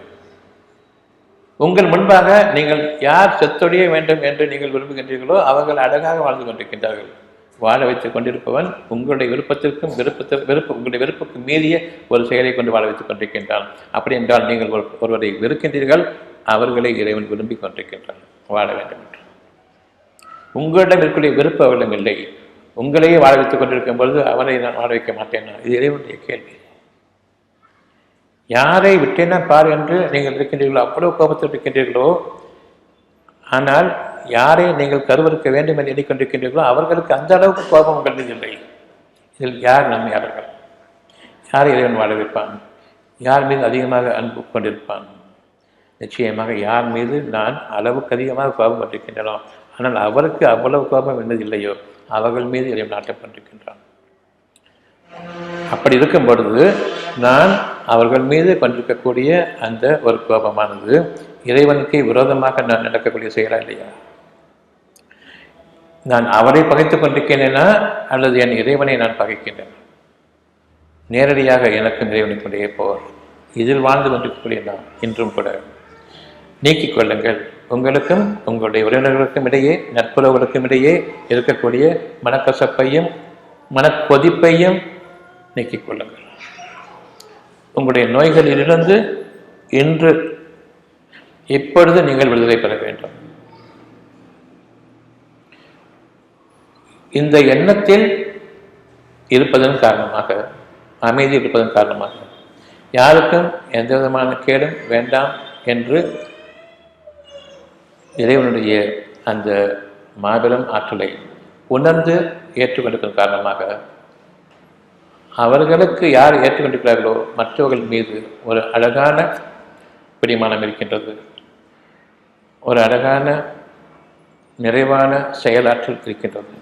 உங்கள் முன்பாக நீங்கள் யார் செத்தொழிய வேண்டும் என்று நீங்கள் விரும்புகின்றீர்களோ அவர்கள் அழகாக வாழ்ந்து கொண்டிருக்கின்றார்கள். வாழ வைத்துக் கொண்டிருப்பவன் உங்களுடைய விருப்பத்திற்கும் உங்களுடைய விருப்புக்கு மீறிய ஒரு செயலை கொண்டு வாழ வைத்துக் கொண்டிருக்கின்றான். அப்படி என்றால் நீங்கள் ஒருவரை வெறுக்கின்றீர்கள், அவர்களை இறைவன் விரும்பிக் கொண்டிருக்கின்றான் வாழ வேண்டும் என்று. உங்களிடம் இருக்கக்கூடிய விருப்பம் அவரிடம் இல்லை. உங்களையே வாழ வைத்துக் கொண்டிருக்கும் பொழுது அவனை நான் வாழ வைக்க மாட்டேன். இது இறைவனுடைய கேள்வி. யாரை விட்டேன்னா பார் என்று நீங்கள் இருக்கின்றீர்களோ, அவ்வளவு கோபத்தில் இருக்கின்றீர்களோ, ஆனால் யாரை நீங்கள் கருவறுக்க வேண்டும் என்று எண்ணிக்கொண்டிருக்கின்றீர்களோ அவர்களுக்கு அந்த அளவுக்கு கோபம் உங்கள் மீது இல்லை. இதில் யார் நன்மையாளர்கள்? யார் இறைவன் வாழ வைப்பான்? யார் மீது அதிகமாக அன்பு கொண்டிருப்பான்? நிச்சயமாக யார் மீது நான் அளவுக்கு அதிகமாக கோபம் கொண்டிருக்கின்றனோ, ஆனால் அவருக்கு அவ்வளவு கோபம் என்னது இல்லையோ அவர்கள் மீது இறைவன் நாட்டம் கொண்டிருக்கின்றான். அப்படி இருக்கும் பொழுது நான் அவர்கள் மீது கொண்டிருக்கக்கூடிய அந்த ஒரு கோபமானது இறைவனுக்கு விரோதமாக நான் நடக்கக்கூடிய செயலா இல்லையா? நான் அவரை பகைத்துக் கொண்டிருக்கிறேனா அல்லது என் இறைவனை நான் பகைக்கின்றேன்? நேரடியாக எனக்கும் இறைவனுக்குடைய போர். இதில் வாழ்ந்து கொண்டிருக்கக்கூடிய நாம் இன்றும் கூட நீக்கிக் கொள்ளுங்கள். உங்களுக்கும் உங்களுடைய உறவினர்களுக்கும் இடையே, நட்புறவுகளுக்கும் இடையே இருக்கக்கூடிய மனக்கசப்பையும் மனக்கொதிப்பையும் நீக்கிக் கொள்ளுங்கள். உங்களுடைய நோய்களிலிருந்து இன்று இப்பொழுது நீங்கள் விடுதலை பெற வேண்டும். இந்த எண்ணத்தில் இருப்பதன் காரணமாக, அமைதி இருப்பதன் காரணமாக, யாருக்கும் எந்த விதமான கேடும் வேண்டாம் என்று இறைவனுடைய அந்த மாபெரும் ஆற்றலை உணர்ந்து ஏற்றுக்கொண்டிருக்கும் காரணமாக அவர்களுக்கு யார் ஏற்றுக்கொண்டிருக்கிறார்களோ மற்றவர்கள் மீது ஒரு அழகான பிடிமானம் இருக்கின்றது. ஒரு அழகான நிறைவான செயலாற்றல் இருக்கின்றது.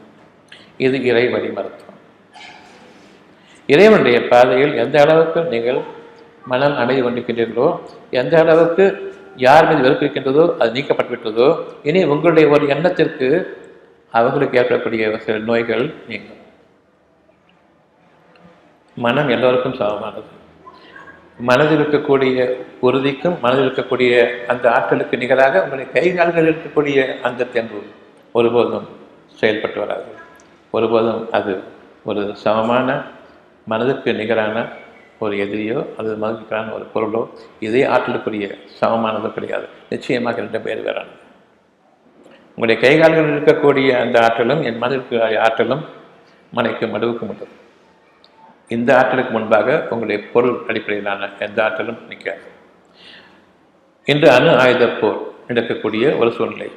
இது இறை வழி மருத்துவம். இறைவனுடைய பாதையில் எந்த அளவுக்கு நீங்கள் மனம் அமைதி கொண்டிருக்கின்றீர்களோ, எந்த அளவுக்கு யார் மீது வெறுப்பு இருக்கின்றதோ அது நீக்கப்பட்டுவிட்டதோ, இனி உங்களுடைய ஒரு எண்ணத்திற்கு அவர்களுக்கு ஏற்படக்கூடிய சில நோய்கள் நீங்கும். மனம் எல்லோருக்கும் சமமானது. மனதில் இருக்கக்கூடிய உறுதிக்கும் மனதில் இருக்கக்கூடிய அந்த ஆற்றலுக்கு நிகராக உங்களுடைய கைகால்கள் இருக்கக்கூடிய அந்த தெம்பு ஒருபோதும் செயல்பட்டு வராது. ஒருபோதும் அது ஒரு சமமான மனதுக்கு நிகரான ஒரு எதிரியோ அல்லது மனதுக்கான ஒரு பொருளோ இதே ஆற்றலுக்குரிய சமமானதோ கிடையாது. நிச்சயமாக 2 பேர் வேறானது. உங்களுடைய கைகால்கள் இருக்கக்கூடிய அந்த ஆற்றலும் என் மனதிற்கு ஆற்றலும் மனைக்கு மடுவுக்கு மட்டும். இந்த ஆற்றலுக்கு முன்பாக உங்களுடைய பொருள் அடிப்படையிலான எந்த ஆற்றலும் நிற்காது. இன்று அணு ஆயுத போர் நடக்கக்கூடிய ஒரு சூழ்நிலை.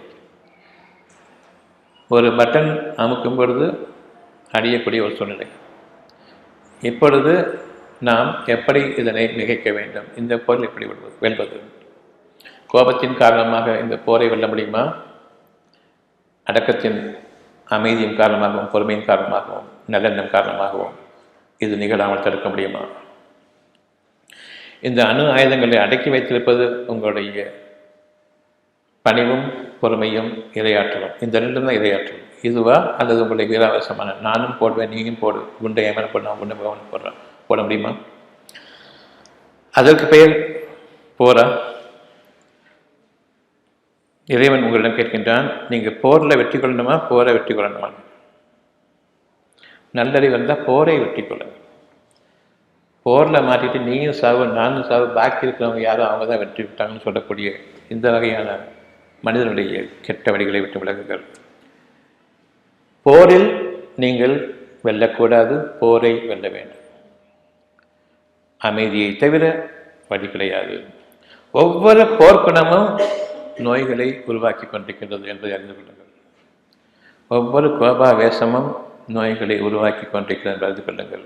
ஒரு பட்டன் அமுக்கும் பொழுது அடியக்கூடிய ஒரு சூழ்நிலை. இப்பொழுது நாம் எப்படி இதனை மிகைக்க வேண்டும்? இந்த போரில் எப்படி வெல்வது? கோபத்தின் காரணமாக இந்த போரை வெல்ல முடியுமா? அடக்கத்தின் அமைதியின் காரணமாகவும் பொறுமையின் காரணமாகவும் நல்லெண்ணம் காரணமாகவும் இது நிகழாமல் தடுக்க முடியுமா? இந்த அணு ஆயுதங்களை அடக்கி வைத்திருப்பது உங்களுடைய பணிவும் பொறுமையும் இரையாற்றலும். இந்த 2 தான் இரையாற்றல். இதுவா அல்லது உங்களுடைய வீராவசமான நானும் போடுவேன் நீயும் போடு, குண்டை ஏமன் போடுறான் குண்டை பவன் போடுறான், போட முடியுமா? அதற்கு பெயர் போரா? இறைவன் உங்களிடம் கேட்கின்றான், நீங்கள் போரில் வெற்றி கொள்ளணுமா போரை வெற்றி கொள்ளணுமா? நல்லறிவு வந்தால் போரை வெற்றி கொள்ளுங்கள். போரில் மாட்டிட்டு நீயும் சாவு நானும் சாவு, பாக்கி இருக்கிறவங்க யாரும் அவங்க தான் வெற்றி விட்டாங்கன்னு சொல்லக்கூடிய இந்த வகையான மனிதனுடைய கெட்ட வழிகளை விட்டு விலகுங்கள். போரில் நீங்கள் வெல்லக்கூடாது, போரை வெல்ல வேண்டும். அமைதியை தவிர வழி கிடையாது. ஒவ்வொரு போர்க்குணமும் நோய்களை உருவாக்கி கொண்டிருக்கின்றது என்பதை அறிந்து கொள்ளுங்கள். ஒவ்வொரு கோபாவேசமும் நோய்களை உருவாக்கி கொண்டிருக்கிறது என்று அறிந்து கொள்ளுங்கள்.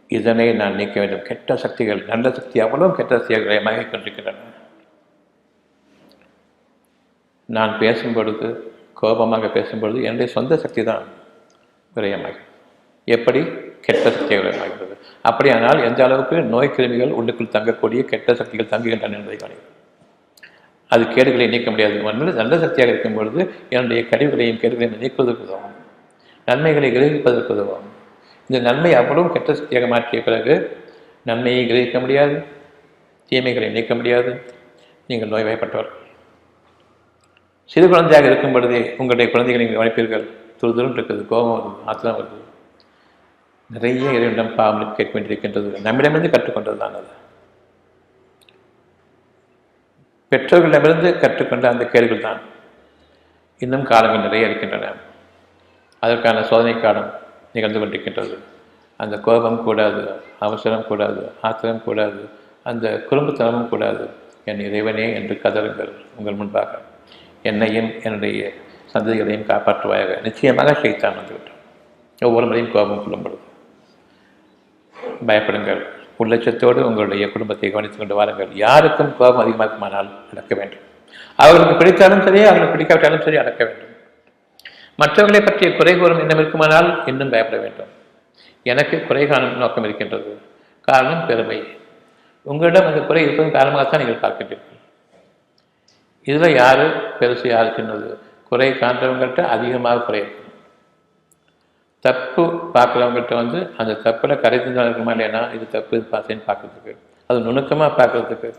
இதனை நான் நீக்க வேண்டும். கெட்ட சக்திகள் நல்ல சக்தி அவ்வளவு கெட்ட சக்திகளை மயங்கிக் கொண்டிருக்கின்றன. நான் பேசும்பொழுது கோபமாக பேசும்பொழுது என்னுடைய சொந்த சக்தி தான் விரயமாகிறது. எப்படி? கெட்ட சக்திகள் விரயமாகிறது. அப்படியானால் எந்த அளவுக்கு நோய் கிருமிகள் உள்ளுக்குள் தங்கக்கூடிய கெட்ட சக்திகள் தங்குகின்றன என்பதை காணுங்கள். அது கேடுகளை நீக்க முடியாது. நல்ல சக்தியாக இருக்கும் பொழுது என்னுடைய கழிவுகளையும் கேடுகளையும் நீக்குவதற்கு உதவும், நன்மைகளை கிரகிப்பதற்கு உதவும். இந்த நன்மை அவ்வளவும் கெட்ட சக்தியாக மாற்றிய பிறகு நன்மையை கிரகிக்க முடியாது, தீமைகளை நீக்க முடியாது. நீங்கள் நோய்வாய்ப்பட்டவர்கள். சிறு குழந்தையாக இருக்கும் பொழுதே உங்களுடைய குழந்தைகளை நீங்கள் கவனிப்பீர்கள். துருதுருன்னு இருக்குது, கோபம் வருது, ஆத்திரம் வருது. நிறைய இறைவனிடம் பாவம் கேட்க வேண்டியிருக்கின்றது. நம்மிடமிருந்து கற்றுக்கொண்டது தான் அது. பெற்றோர்களிடமிருந்து கற்றுக்கொண்ட அந்த கேள்விகள் தான். இன்னும் காலங்கள் நிறைய இருக்கின்றன. அதற்கான சோதனை காலம் நிகழ்ந்து கொண்டிருக்கின்றது. அந்த கோபம் கூடாது, அவசரம் கூடாது, ஆத்திரம் கூடாது, அந்த குறும்புத்தனமும் கூடாது. என் இறைவனே என்று கதறுங்கள் உங்கள் முன்பாக. என்னையும் என்னுடைய சந்ததிகளையும் காப்பாற்றுவாயாக. நிச்சயமாக ஷைத்தான் வந்துவிட்டான். ஒவ்வொரு முறையும் கோபம் கொள்ளும்பொழுது பயப்படுங்கள். உள்ளட்சத்தோடு உங்களுடைய குடும்பத்தை கவனித்துக் கொண்டு வாருங்கள். யாருக்கும் கோபம் அதிகமாக இருக்குமானால் அடக்க வேண்டும். அவர்களுக்கு பிடித்தாலும் சரி, அவர்களுக்கு பிடிக்காவிட்டாலும் சரி அடக்க வேண்டும். மற்றவர்களை பற்றிய குறை கூறும் எண்ணம் இருக்குமானால் இன்னும் பயப்பட வேண்டும். எனக்கு குறை காணும் நோக்கம் இருக்கின்றது. காரணம் பெருமை. உங்களிடம் அந்த குறை இருப்பதன் காரணமாகத்தான் நீங்கள் பார்க்கின்றீர்கள். இதில் யார் பெருசு யார் சின்னது? குறை காண்றவங்கள்ட்ட அதிகமாக குறை இருக்கும். தப்பு பார்க்குறவங்கள்ட்ட அந்த தப்பில் கரை தான் இருக்குமா இல்லைன்னா இது தப்பு இது பாசைன்னு பார்க்குறதுக்கு, அது நுணுக்கமாக பார்க்குறதுக்கு,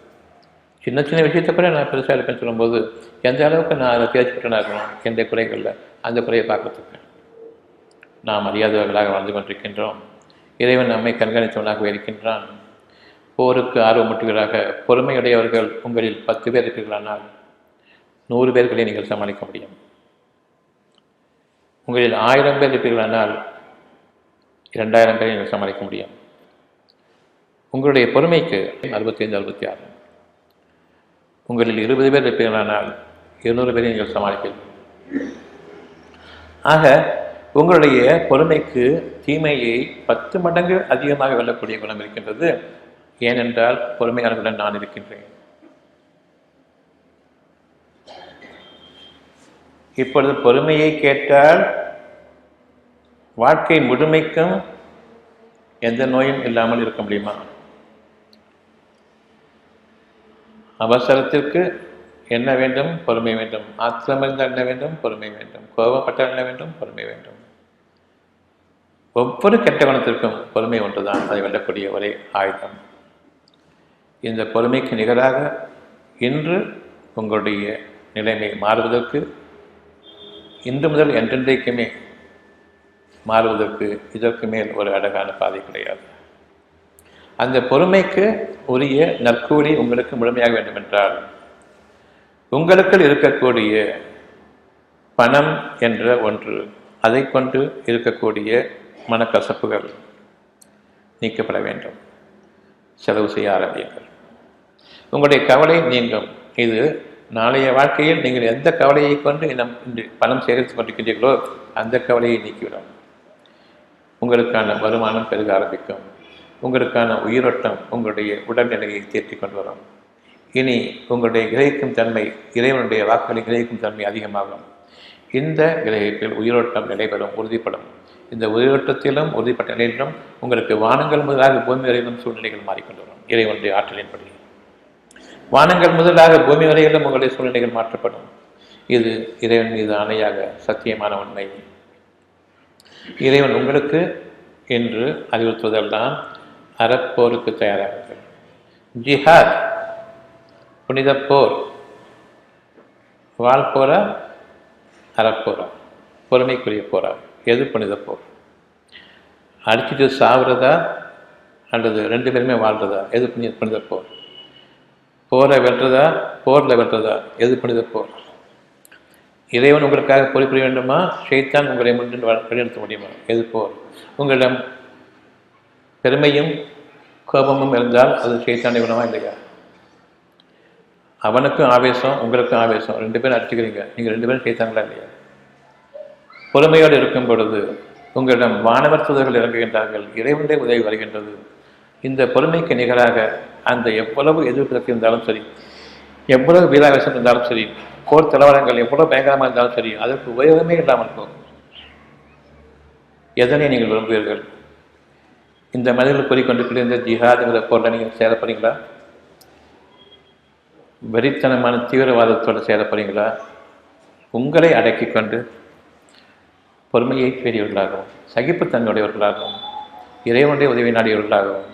சின்ன சின்ன விஷயத்தை கூட நான் பெருசாக இருப்பேன்னு சொல்லும்போது எந்த அளவுக்கு நான் அதை தேர்ச்சிப்பட்டனா இருக்கணும் எந்த குறைகளில் அந்த குறையை பார்க்குறதுக்கு. நாம் அறியாதவர்களாக வாழ்ந்து கொண்டிருக்கின்றோம். இறைவன் நம்மை கண்காணித்தவனாக இருக்கின்றான். போருக்கு ஆர்வமூட்டுகளாக பொறுமையுடையவர்கள் உங்களில் 10 பேர் இருக்கிறானால் 100 பேர்களை நீங்கள் சமாளிக்க முடியும். உங்களில் 1000 பேர் இருப்பீர்களானால் 2000 பேரை நீங்கள் சமாளிக்க முடியும். உங்களுடைய பொறுமைக்கு 65, 66. உங்களில் 20 பேர் இருப்பீர்களானால் 200 பேரை நீங்கள் சமாளிப்பீர்கள். ஆக உங்களுடைய பொறுமைக்கு தீமையை 10 மடங்கு அதிகமாக வெல்லக்கூடிய குணம் இருக்கின்றது. ஏனென்றால் பொறுமையாளர்களுடன் நான் இருக்கின்றேன். இப்பொழுது பொறுமையை கேட்டால் வாழ்க்கை முழுமைக்கும் எந்த நோயும் இல்லாமல் இருக்க முடியுமா? அவசரத்திற்கு என்ன வேண்டும்? பொறுமை வேண்டும். ஆத்திரம் இருந்தால் என்ன வேண்டும்? பொறுமை வேண்டும். கோபப்பட்டால் என்ன வேண்டும்? பொறுமை வேண்டும். ஒவ்வொரு கெட்ட குணத்திற்கும் பொறுமை ஒன்றுதான் அதை வெல்லக்கூடிய ஒரே ஆயுதம். இந்த பொறுமைக்கு நிகராக இன்று உங்களுடைய நிலைமை மாறுவதற்கு, இன்று முதல் என்றென்றைக்குமே மாறுவதற்கு இதற்கு மேல் ஒரு அழகான பாதை கிடையாது. அந்த பொறுமைக்கு உரிய நற்கூலி உங்களுக்கு முழுமையாக வேண்டுமென்றால் உங்களுக்குள் இருக்கக்கூடிய பணம் என்ற ஒன்று, அதை கொண்டு இருக்கக்கூடிய மனக்கசப்புகள் நீக்கப்பட வேண்டும். செலவு செய்ய ஆரம்பியுங்கள். உங்களுடைய கவலை நீங்கும். இது நாளைய வாழ்க்கையில் நீங்கள் எந்த கவலையை கொண்டு இன்று பணம் சேகரித்துக் கொண்டிருக்கின்றீர்களோ அந்த கவலையை நீக்கிவிடும். உங்களுக்கான வருமானம் பெருக ஆரம்பிக்கும். உங்களுக்கான உயிரோட்டம் உங்களுடைய உடல்நிலையை தேற்றிக் கொண்டு வரும். இனி உங்களுடைய கிரகிக்கும் தன்மை, இறைவனுடைய வாக்குகளை கிரகிக்கும் தன்மை அதிகமாகும். இந்த கிரகிப்பில் உயிரோட்டம் நிலைபெறும், உறுதிப்படும். இந்த உயிரோட்டத்திலும் உறுதிப்பட்ட நிலையிலும் உங்களுக்கு வானங்கள் முதலாக பூமி வரையிலும் சூழ்நிலைகள் மாறிக்கொண்டு வரும். இறைவனுடைய ஆற்றலின்படி வானங்கள் முதலாக பூமி வரையிலும் உங்களுடைய சூழ்நிலைகள் மாற்றப்படும். இது இறைவன் மீது ஆணையாக சத்தியமான உண்மை. இறைவன் உங்களுக்கு என்று அறிவுறுத்துவதெல்லாம் அறப்போருக்கு தயாராகுங்கள். ஜிஹாத் புனித போர், வாழ்போரா அறப்போரா? பொறுமைக்குரிய போரா? எது புனித போர்? அடிச்சுட்டு சாவுறதா அல்லது 2 பேருமே வாழ்றதா? எது புனித போர்? போரை வெல்றதா போரில் வெல்றதா? எது புனித போர்? இறைவன் உங்களுக்காக போர் புரிய வேண்டுமா? ஷைத்தான் உங்களை முன்னின்று வழிநடத்த முடியுமா? எது போர்? உங்களிடம் பெருமையும் கோபமும் இருந்தால் அது ஷைத்தானை குணமா இல்லையா? அவனுக்கும் ஆவேசம், உங்களுக்கும் ஆவேசம், 2 பேரும் அடிச்சுக்கிறீங்க. நீங்கள் 2 பேரும் ஷைத்தான்களா இல்லையா? பொறுமையோடு இருக்கும் பொழுது உங்களிடம் வானவர் தூதர்கள் இறங்குகின்றார்கள். இறைவனுடைய உதவி வருகின்றது. இந்த பொறுமைக்கு நிகராக அந்த எவ்வளவு எதிர்ப்பு இருந்தாலும் சரி, எவ்வளவு வீராவேசம் இருந்தாலும் சரி, போர் தலவரங்கள் எவ்வளவு பயங்கரமாக இருந்தாலும் சரி, அதற்கு உபயோகமே இல்லாமல் போகும். எதனை நீங்கள் விரும்புவீர்கள்? இந்த மனிதர்கள் கூறிக்கொண்டு இந்த ஜிஹாதுங்கிற போரில் நீங்கள் சேரப்படுறீங்களா? வெறித்தனமான தீவிரவாதத்தோடு சேரப்படுறீங்களா? உங்களை அடக்கி கொண்டு பொறுமையை பெரியவர்களாகவும் சகிப்புத்தன்மையுடையவர்களாகவும் இறைவனுடைய உதவி நாடியவர்களாகவும்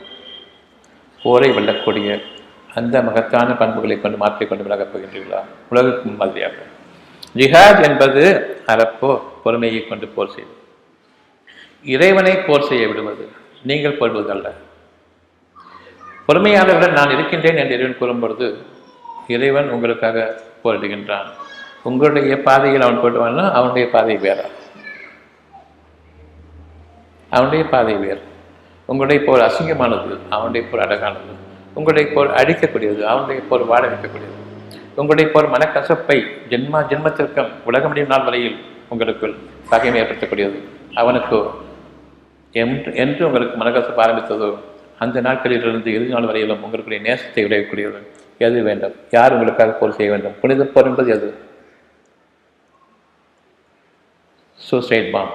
போரை வெல்லக்கூடிய அந்த மகத்தான பண்புகளை கொண்டு மாற்றிக்கொண்டு விலகப் போகின்றீர்களா? உலகுக்கு மாதிரியாக ஜிஹாத் என்பது அறப்போ பொறுமையை கொண்டு போர் செய்வது. இறைவனை போர் செய்ய விடுவது, நீங்கள் போடுவதல்ல. பொறுமையாளர்களுடன் நான் இருக்கின்றேன் என்று இறைவன் கூறும்பொழுது இறைவன் உங்களுக்காக போரிடுகின்றான். உங்களுடைய பாதையில் அவன் போடுவான்னா அவனுடைய பாதை வேற, அவனுடைய பாதை வேறு. உங்களுடைய போர் அசிங்கமானது, அவனுடைய போர் அழகானது. உங்களுடைய போர் அழிக்கக்கூடியது, அவனுடைய போர் வாழ வைக்கக்கூடியது. உங்களுடைய போர் மனக்கசப்பை ஜென்மத்திற்கும் உலக முடியும் நாள் வரையில் உங்களுக்குள் பகைமை ஏற்படுத்தக்கூடியது. அவனுக்கு என்று உங்களுக்கு மனக்கசப்பு ஆரம்பித்ததோ அந்த நாட்களிலிருந்து இறுதி நாள் வரையிலும் உங்களுடைய நேசத்தை விளையக்கூடியது. எது வேண்டும்? யார் உங்களுக்காக போர் செய்ய வேண்டும்? புனித போர் என்பது எது? Suicide bomb.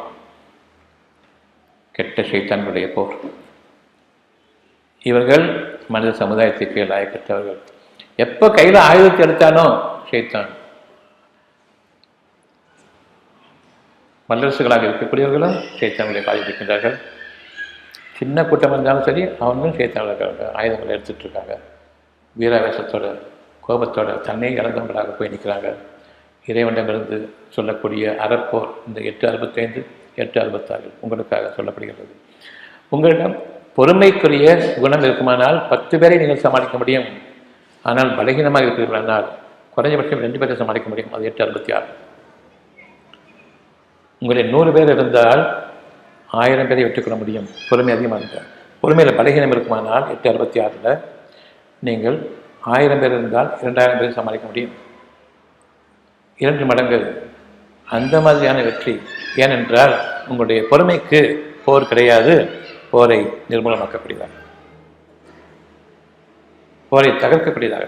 கெட்ட ஷைத்தான்களுடைய போர். இவர்கள் மனித சமுதாயத்துக்கு லாயக்கற்றவர்கள். எப்போ கையில் ஆயுதத்தை எடுத்தானோ ஷைத்தான். வல்லரசுகளாக இருக்கக்கூடியவர்களும் ஷைத்தான்களை பாதிப்பிக்கின்றார்கள். சின்ன கூட்டம் இருந்தாலும் சரி, அவங்களும் ஷைத்தான்கள் ஆயுதங்களை எடுத்துட்டு இருக்காங்க. வீராவேசத்தோட கோபத்தோட தன்னை இழந்தவங்களாக போய் நிற்கிறாங்க. இறைவனிடமிருந்து சொல்லக்கூடிய அறப்போர் இந்த 8:65 8:66 உங்களுக்காக சொல்லப்படுகிறது. உங்களிடம் பொறுமைக்குரிய குணம் இருக்குமானால் 10 பேரை நீங்கள் சமாளிக்க முடியும். ஆனால் பலகீனமாக இருக்கிறீர்களானால் குறைஞ்சபட்சம் 2 பேரை சமாளிக்க முடியும். அது 8:66. உங்களில் 100 பேர் இருந்தால் 1000 பேரை வெற்றிக்கொள்ள முடியும். பொறுமை அதிகமாக இருந்தால். பொறுமையில் பலகீனம் இருக்குமானால் 8:66 நீங்கள் 1000 பேர் இருந்தால் 2000 பேரை சமாளிக்க முடியும். 2 மடங்கு அந்த மாதிரியான வெற்றி. ஏனென்றால் உங்களுடைய பொறுமைக்கு போர் கிடையாது. போரை நிர்மூலமாக்கக்கூடியதாக, போரை தகர்க்கக்கூடியதாக.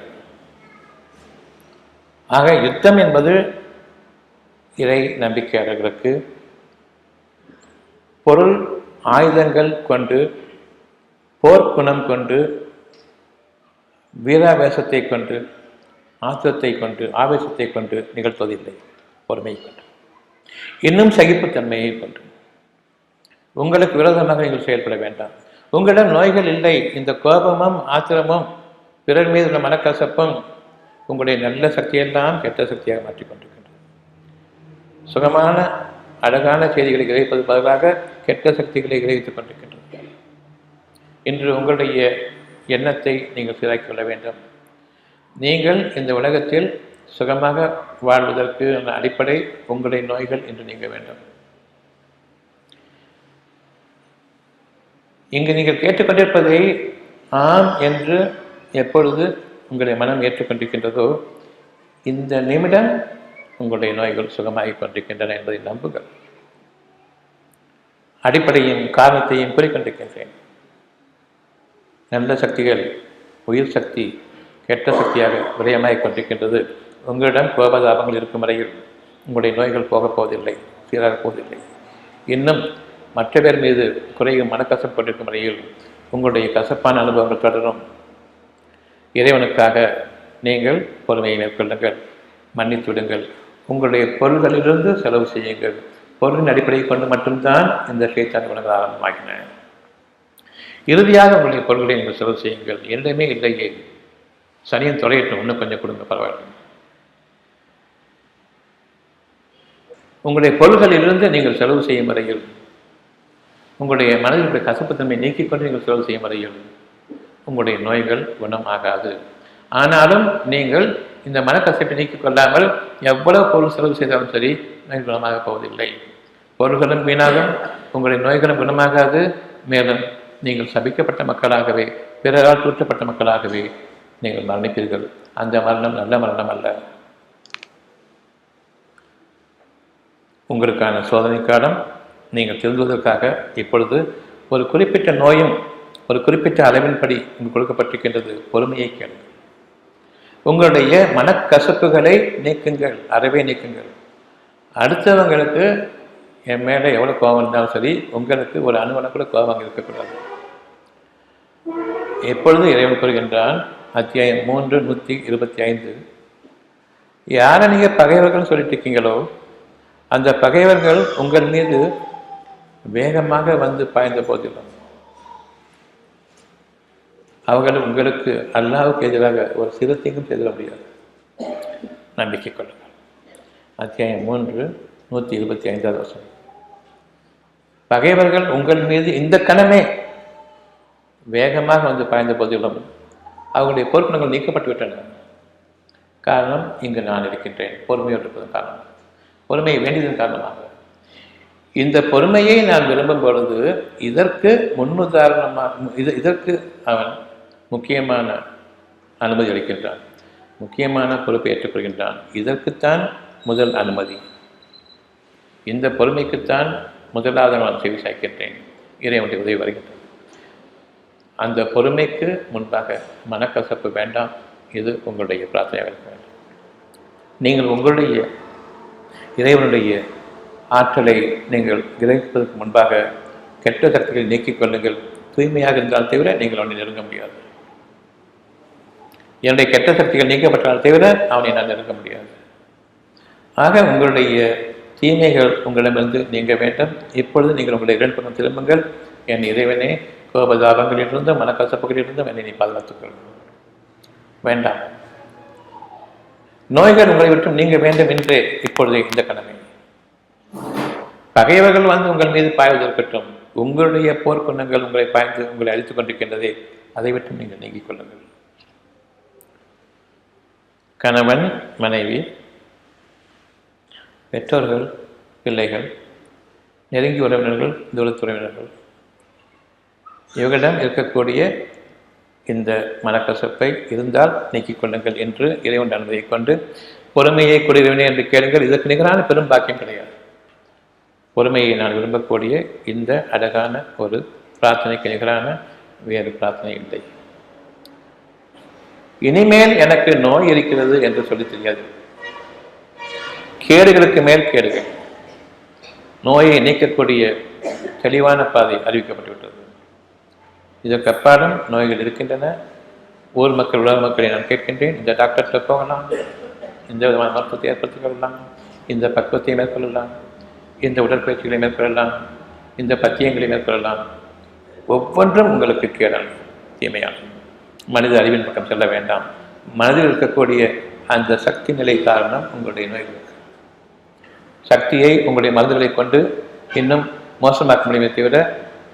ஆக யுத்தம் என்பது இறை நம்பிக்கையாளர்களுக்கு பொருள் ஆயுதங்கள் கொண்டு, போர்க்குணம் கொண்டு, வீராவேசத்தை கொண்டு, ஆத்திரத்தை கொண்டு, ஆவேசத்தை கொண்டு நிகழ்த்துவதில்லை. பொறுமையை கொண்டு, இன்னும் சகிப்புத்தன்மையை கொண்டு. உங்களுக்கு விரோதமாக நீங்கள் செயல்பட வேண்டாம். உங்களிடம் நோய்கள் இல்லை. இந்த கோபமும் ஆத்திரமும் பிறர் மீது உள்ள மனக்கசப்பும் உங்களுடைய நல்ல சக்தியெல்லாம் கெட்ட சக்தியாக மாற்றிக்கொண்டிருக்கின்றது. சுகமான அழகான செய்திகளை கிரகிப்பது பதிலாக கெட்ட சக்திகளை கிரகித்துக் கொண்டிருக்கின்றது. இன்று உங்களுடைய எண்ணத்தை நீங்கள் சீராக்கிக் கொள்ள வேண்டும். நீங்கள் இந்த உலகத்தில் சுகமாக வாழ்வதற்கு அடிப்படை உங்களுடைய நோய்கள் என்று நீங்க வேண்டும். இங்கு நீங்கள் கேட்டுக்கொண்டிருப்பதை ஆம் என்று எப்பொழுது உங்களுடைய மனம் ஏற்றுக்கொண்டிருக்கின்றதோ இந்த நிமிடம் உங்களுடைய நோய்கள் சுகமாகிக் கொண்டிருக்கின்றன என்பதை நம்புங்கள். அடிப்படையும் காரணத்தையும் கூறிக்கொண்டிருக்கின்றேன். நல்ல சக்திகள் உயிர் சக்தி கெட்ட சக்தியாக விரயமாகிக் கொண்டிருக்கின்றது. உங்களிடம் கோபதாபங்கள் இருக்கும் வரையில் உங்களுடைய நோய்கள் போகப் போவதில்லை, சீராகப் போவதில்லை. இன்னும் மற்ற பேர் மீது குறையும் மனக்கசப்பு கொண்டிருக்கும் வரையில் உங்களுடைய கசப்பான அனுபவங்கள் தொடரும். இறைவனுக்காக நீங்கள் பொறுமையை மேற்கொள்ளுங்கள், மன்னித்து விடுங்கள். உங்களுடைய பொருள்களிலிருந்து செலவு செய்யுங்கள். பொருளின் அடிப்படையை கொண்டு மட்டும்தான் இந்த ஷைத்தான் குணங்கள் ஆரம்பமாகின. இறுதியாக உங்களுடைய பொருள்களை நீங்கள் செலவு செய்யுங்கள். என்னுமே இல்லையே, சனியின் தொலையட்டும், இன்னும் கொஞ்சம் கொடுங்க, பரவாயில்லை. உங்களுடைய பொருள்களிலிருந்து நீங்கள் செலவு செய்யும் வரையில், உங்களுடைய மனதிலுடைய கசப்புத்தன்மை நீக்கிக் கொண்டு நீங்கள் செலவு செய்யும் வரையில் உங்களுடைய நோய்கள் குணமாகாது. ஆனாலும் நீங்கள் இந்த மனக்கசப்பை நீக்கிக் கொள்ளாமல் எவ்வளவு பொருள் செலவு செய்தாலும் சரி, நோய் குணமாக போவதில்லை. பொருள்களும் வீணாகும், உங்களுடைய நோய்களும் குணமாகாது. மேலும் நீங்கள் சபிக்கப்பட்ட மக்களாகவே, பிறரால் தூற்றப்பட்ட மக்களாகவே நீங்கள் மரணிப்பீர்கள். அந்த மரணம் நல்ல மரணம் அல்ல. உங்களுக்கான சோதனை காலம் நீங்கள் திருந்துவதற்காக இப்பொழுது ஒரு குறிப்பிட்ட நோயும் ஒரு குறிப்பிட்ட அளவின்படி உங்களுக்கு கொடுக்கப்பட்டிருக்கின்றது. பொறுமையை கேளுங்கள். உங்களுடைய மனக்கசப்புகளை நீக்குங்கள், அறவே நீக்குங்கள். அடுத்தவங்களுக்கு என் மேலே எவ்வளோ கோபம் இருந்தாலும் சரி, உங்களுக்கு ஒரு அணுவன கூட கோபம் இருக்கக்கூடாது. எப்பொழுது இறைவன் கூறுகின்றான், அத்தியாயம் 3 125, யாரை நீங்கள் பகைவர்கள் சொல்லிட்டு இருக்கீங்களோ அந்த பகைவர்கள் உங்கள் மீது வேகமாக வந்து பாய்ந்த போதிலும் அவர்கள் உங்களுக்கு அல்லாஹ்வுக்கு எதிராக ஒரு சிறுத்தையும் செய்திட முடியாது. நம்பிக்கை கொள்ளுங்கள். அத்தியாயம் 3 125 பகைவர்கள் உங்கள் மீது இந்த கணமே வேகமாக வந்து பாய்ந்த போதிலும் அவர்களுடைய பொறுப்புகள் நீக்கப்பட்டு விட்டன. காரணம், இங்கு நான் இருக்கின்றேன். பொறுமையோடு இருப்பதன் காரணமாக, பொறுமையை வேண்டியதன் காரணமாக. இந்த பொறுமையை நான் விரும்பும் பொழுது இதற்கு முன்னுதாரணமாக இதற்கு அவன் முக்கியமான அனுமதி அளிக்கின்றான், முக்கியமான பொறுப்பை ஏற்றுக்கொள்கின்றான். இதற்குத்தான் முதல் அனுமதி. இந்த பொறுமைக்குத்தான் முதலாவது நான் செவி சாய்க்கின்றேன். இறைவனுடைய உதவி வருகின்றது. அந்த பொறுமைக்கு முன்பாக மனக்கசப்பு வேண்டாம். இது உங்களுடைய பிரார்த்தனையாக இருக்க வேண்டும். நீங்கள் உங்களுடைய இறைவனுடைய ஆற்றலை நீங்கள் கிரகிப்பதற்கு முன்பாக கெட்ட சக்திகளை நீக்கிக் கொள்ளுங்கள். தூய்மையாக இருந்தால் தவிர நீங்கள் அவனை நெருங்க முடியாது. என்னுடைய கெட்ட சக்திகள் நீக்கப்பட்டால் தவிர அவனை நான் நெருங்க முடியாது. ஆக உங்களுடைய தீமைகள் உங்களிடமிருந்து நீங்க வேண்டும். இப்பொழுது நீங்கள் உங்களுடைய இரண்டு பக்கம் திரும்புங்கள். என் இறைவனே, கோபதாபங்களிலிருந்தும் மனக்கசப்புகளிலிருந்தும் என்னை நீ பாதுகாத்துக் கொள். வேண்டாம், நோய்கள் உங்களை விட்டும் நீங்க வேண்டும் என்றே இப்பொழுது இந்த கடமை. பகைவர்கள் வந்து உங்கள் மீது பாய்வதற்கட்டும். உங்களுடைய போர்க்குணங்கள் உங்களை பாய்ந்து உங்களை அழித்துக் கொண்டிருக்கின்றதே, அதை விட்டு நீங்கள் நீங்கிக் கொள்ளுங்கள். கணவன், மனைவி, பெற்றோர்கள், பிள்ளைகள், நெருங்கிய உறவினர்கள், தூரத்துறவினர்கள், இவர்களிடம் இருக்கக்கூடிய இந்த மனக்கசப்பை இருந்தால் நீக்கிக் கொள்ளுங்கள் என்று இறைவன் அனுமதியை கொண்டு பொறுமையை கூடியவனே என்று கேளுங்கள். இதற்கு நிகரான பெரும் பாக்கியம் கிடையாது. பொறுமையை நான் விரும்பக்கூடிய இந்த அழகான ஒரு பிரார்த்தனைக்கு நிகரான வேறு பிரார்த்தனை இல்லை. இனிமேல் எனக்கு நோய் இருக்கிறது என்று சொல்லி தெரியாது. கேடுகளுக்கு மேல் கேடுகள். நோயை நீக்கக்கூடிய தெளிவான பாதை அறிவிக்கப்பட்டுவிட்டது. இதற்கு அப்பாலும் நோய்கள் இருக்கின்றன. ஊர் மக்கள், உலக மக்களை நான் கேட்கின்றேன், இந்த டாக்டர்கிட்ட போகலாம், இந்த விதமான மருத்துவத்தை ஏற்படுத்திக் கொள்ளலாம், இந்த பக்குவத்தை மேற்கொள்ளலாம், இந்த உடற்பயிற்சிகளை மேற்கொள்ளலாம், இந்த பத்தியங்களை மேற்கொள்ளலாம். ஒவ்வொன்றும் உங்களுக்கு கேடான, தீமையான. மனித அறிவின் பக்கம் செல்ல வேண்டாம். மனதில் இருக்கக்கூடிய அந்த சக்தி நிலை காரணம் உங்களுடைய நோய்களுக்கு. சக்தியை உங்களுடைய மருந்துகளை கொண்டு இன்னும் மோசமாக்க முடியுமே தவிர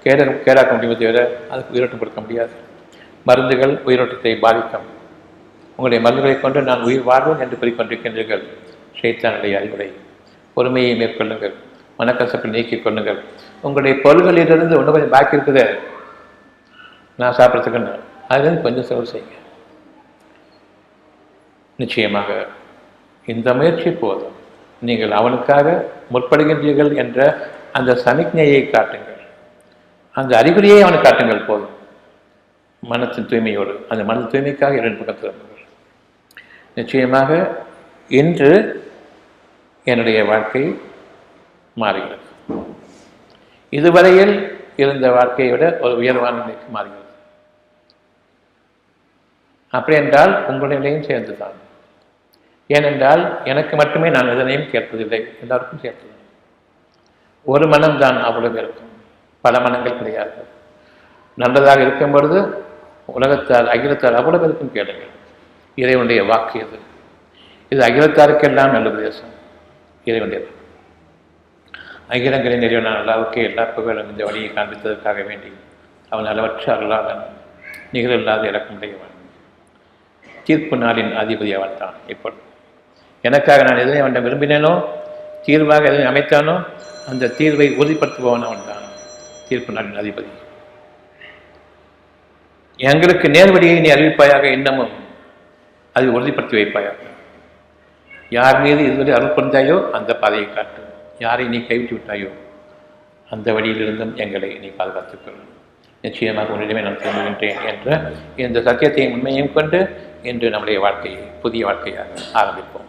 கேடாக்க முடியுமே தவிர அதுக்கு உயிரோட்டம் கொடுக்க முடியாது. மருந்துகள் உயிரோட்டத்தை பாதிக்கும். உங்களுடைய மருந்துகளை கொண்டு நான் உயிர் வாழ்வேன் என்று கூறிக்கொண்டிருக்கின்றீர்கள். ஷைத்தானுடைய அறிவுரை. பொறுமையை மேற்கொள்ளுங்கள். மனக்கசப்பை நீக்கிக் கொள்ளுங்கள். உங்களுடைய பொருள்களிலிருந்து ஒன்று கொஞ்சம் பாக்கி இருக்குது, நான் சாப்பிட்றதுக்குன்னு, அதுலேருந்து கொஞ்சம் செலவு செய்யுங்க. நிச்சயமாக இந்த முயற்சி போதும். நீங்கள் அவனுக்காக முற்படுகின்றீர்கள் என்ற அந்த சமிக்ஞையை காட்டுங்கள். அந்த அறிகுறியை அவனுக்கு காட்டுங்கள் போதும். மனத்தின் தூய்மையோடு அந்த மனது தூய்மைக்காக இரண்டு பக்கம் திரும்புங்கள். நிச்சயமாக இன்று என்னுடைய வாழ்க்கை மாறுகிறது. இதுவரையில் இருந்த வாழ்க்கையை விட ஒரு உயர்வான நிலைக்கு மாறுகிறது. அப்படி என்றால் உங்கள் நிலையும் சேர்ந்துதான். ஏனென்றால் எனக்கு மட்டுமே நான் எதனையும் கேட்பதில்லை, எல்லாருக்கும் சேர்த்தது. ஒரு மனம்தான் அவ்வளவு இருக்கும், பல மனங்கள் கிடையாது. நல்லதாக இருக்கும் பொழுது உலகத்தால் அகிலத்தால் அவ்வளவு இருக்கும் கேளுங்கள். இறைவனுடைய வாக்கு இது. இது அகிலத்தாருக்கெல்லாம் நல்ல உபதேசம். இறைவனுடைய அகிலங்களின் இறைவனான அல்லாவுக்கே எல்லா புகழும் இந்த வழியை காண்பித்ததற்காக வேண்டி அவன் அளவற்ற அருளாளன், நிகழில்லாத இலக்கமுடையவன், தீர்ப்பு நாளின் அதிபதி அவன் தான். இப்பொழுது எனக்காக நான் எதனை அவன் விரும்பினேனோ, தீர்வாக எதனை அமைத்தானோ, அந்த தீர்வை உறுதிப்படுத்துபவன் அவன் தான், தீர்ப்பு நாளின் அதிபதி. எங்களுக்கு நேர்வழியை நீ அறிவிப்பாயாக, இன்னமும் அதை உறுதிப்படுத்தி வைப்பாயாக. யார் மீது இதுவரை அருள் புரிந்தாயோ அந்த பாதையை காட்டு. யாரை நீ கைவிட்டு விட்டாயோ அந்த வழியிலிருந்தும் எங்களை நீ பாதுகாத்துக்கொள். நிச்சயமாக உன்னிடமே நான் திரும்புகின்றேன் என்ற இந்த சத்தியத்தையும் உண்மையையும் கொண்டு இன்று நம்முடைய வாழ்க்கையை புதிய வாழ்க்கையாக ஆரம்பிப்போம்.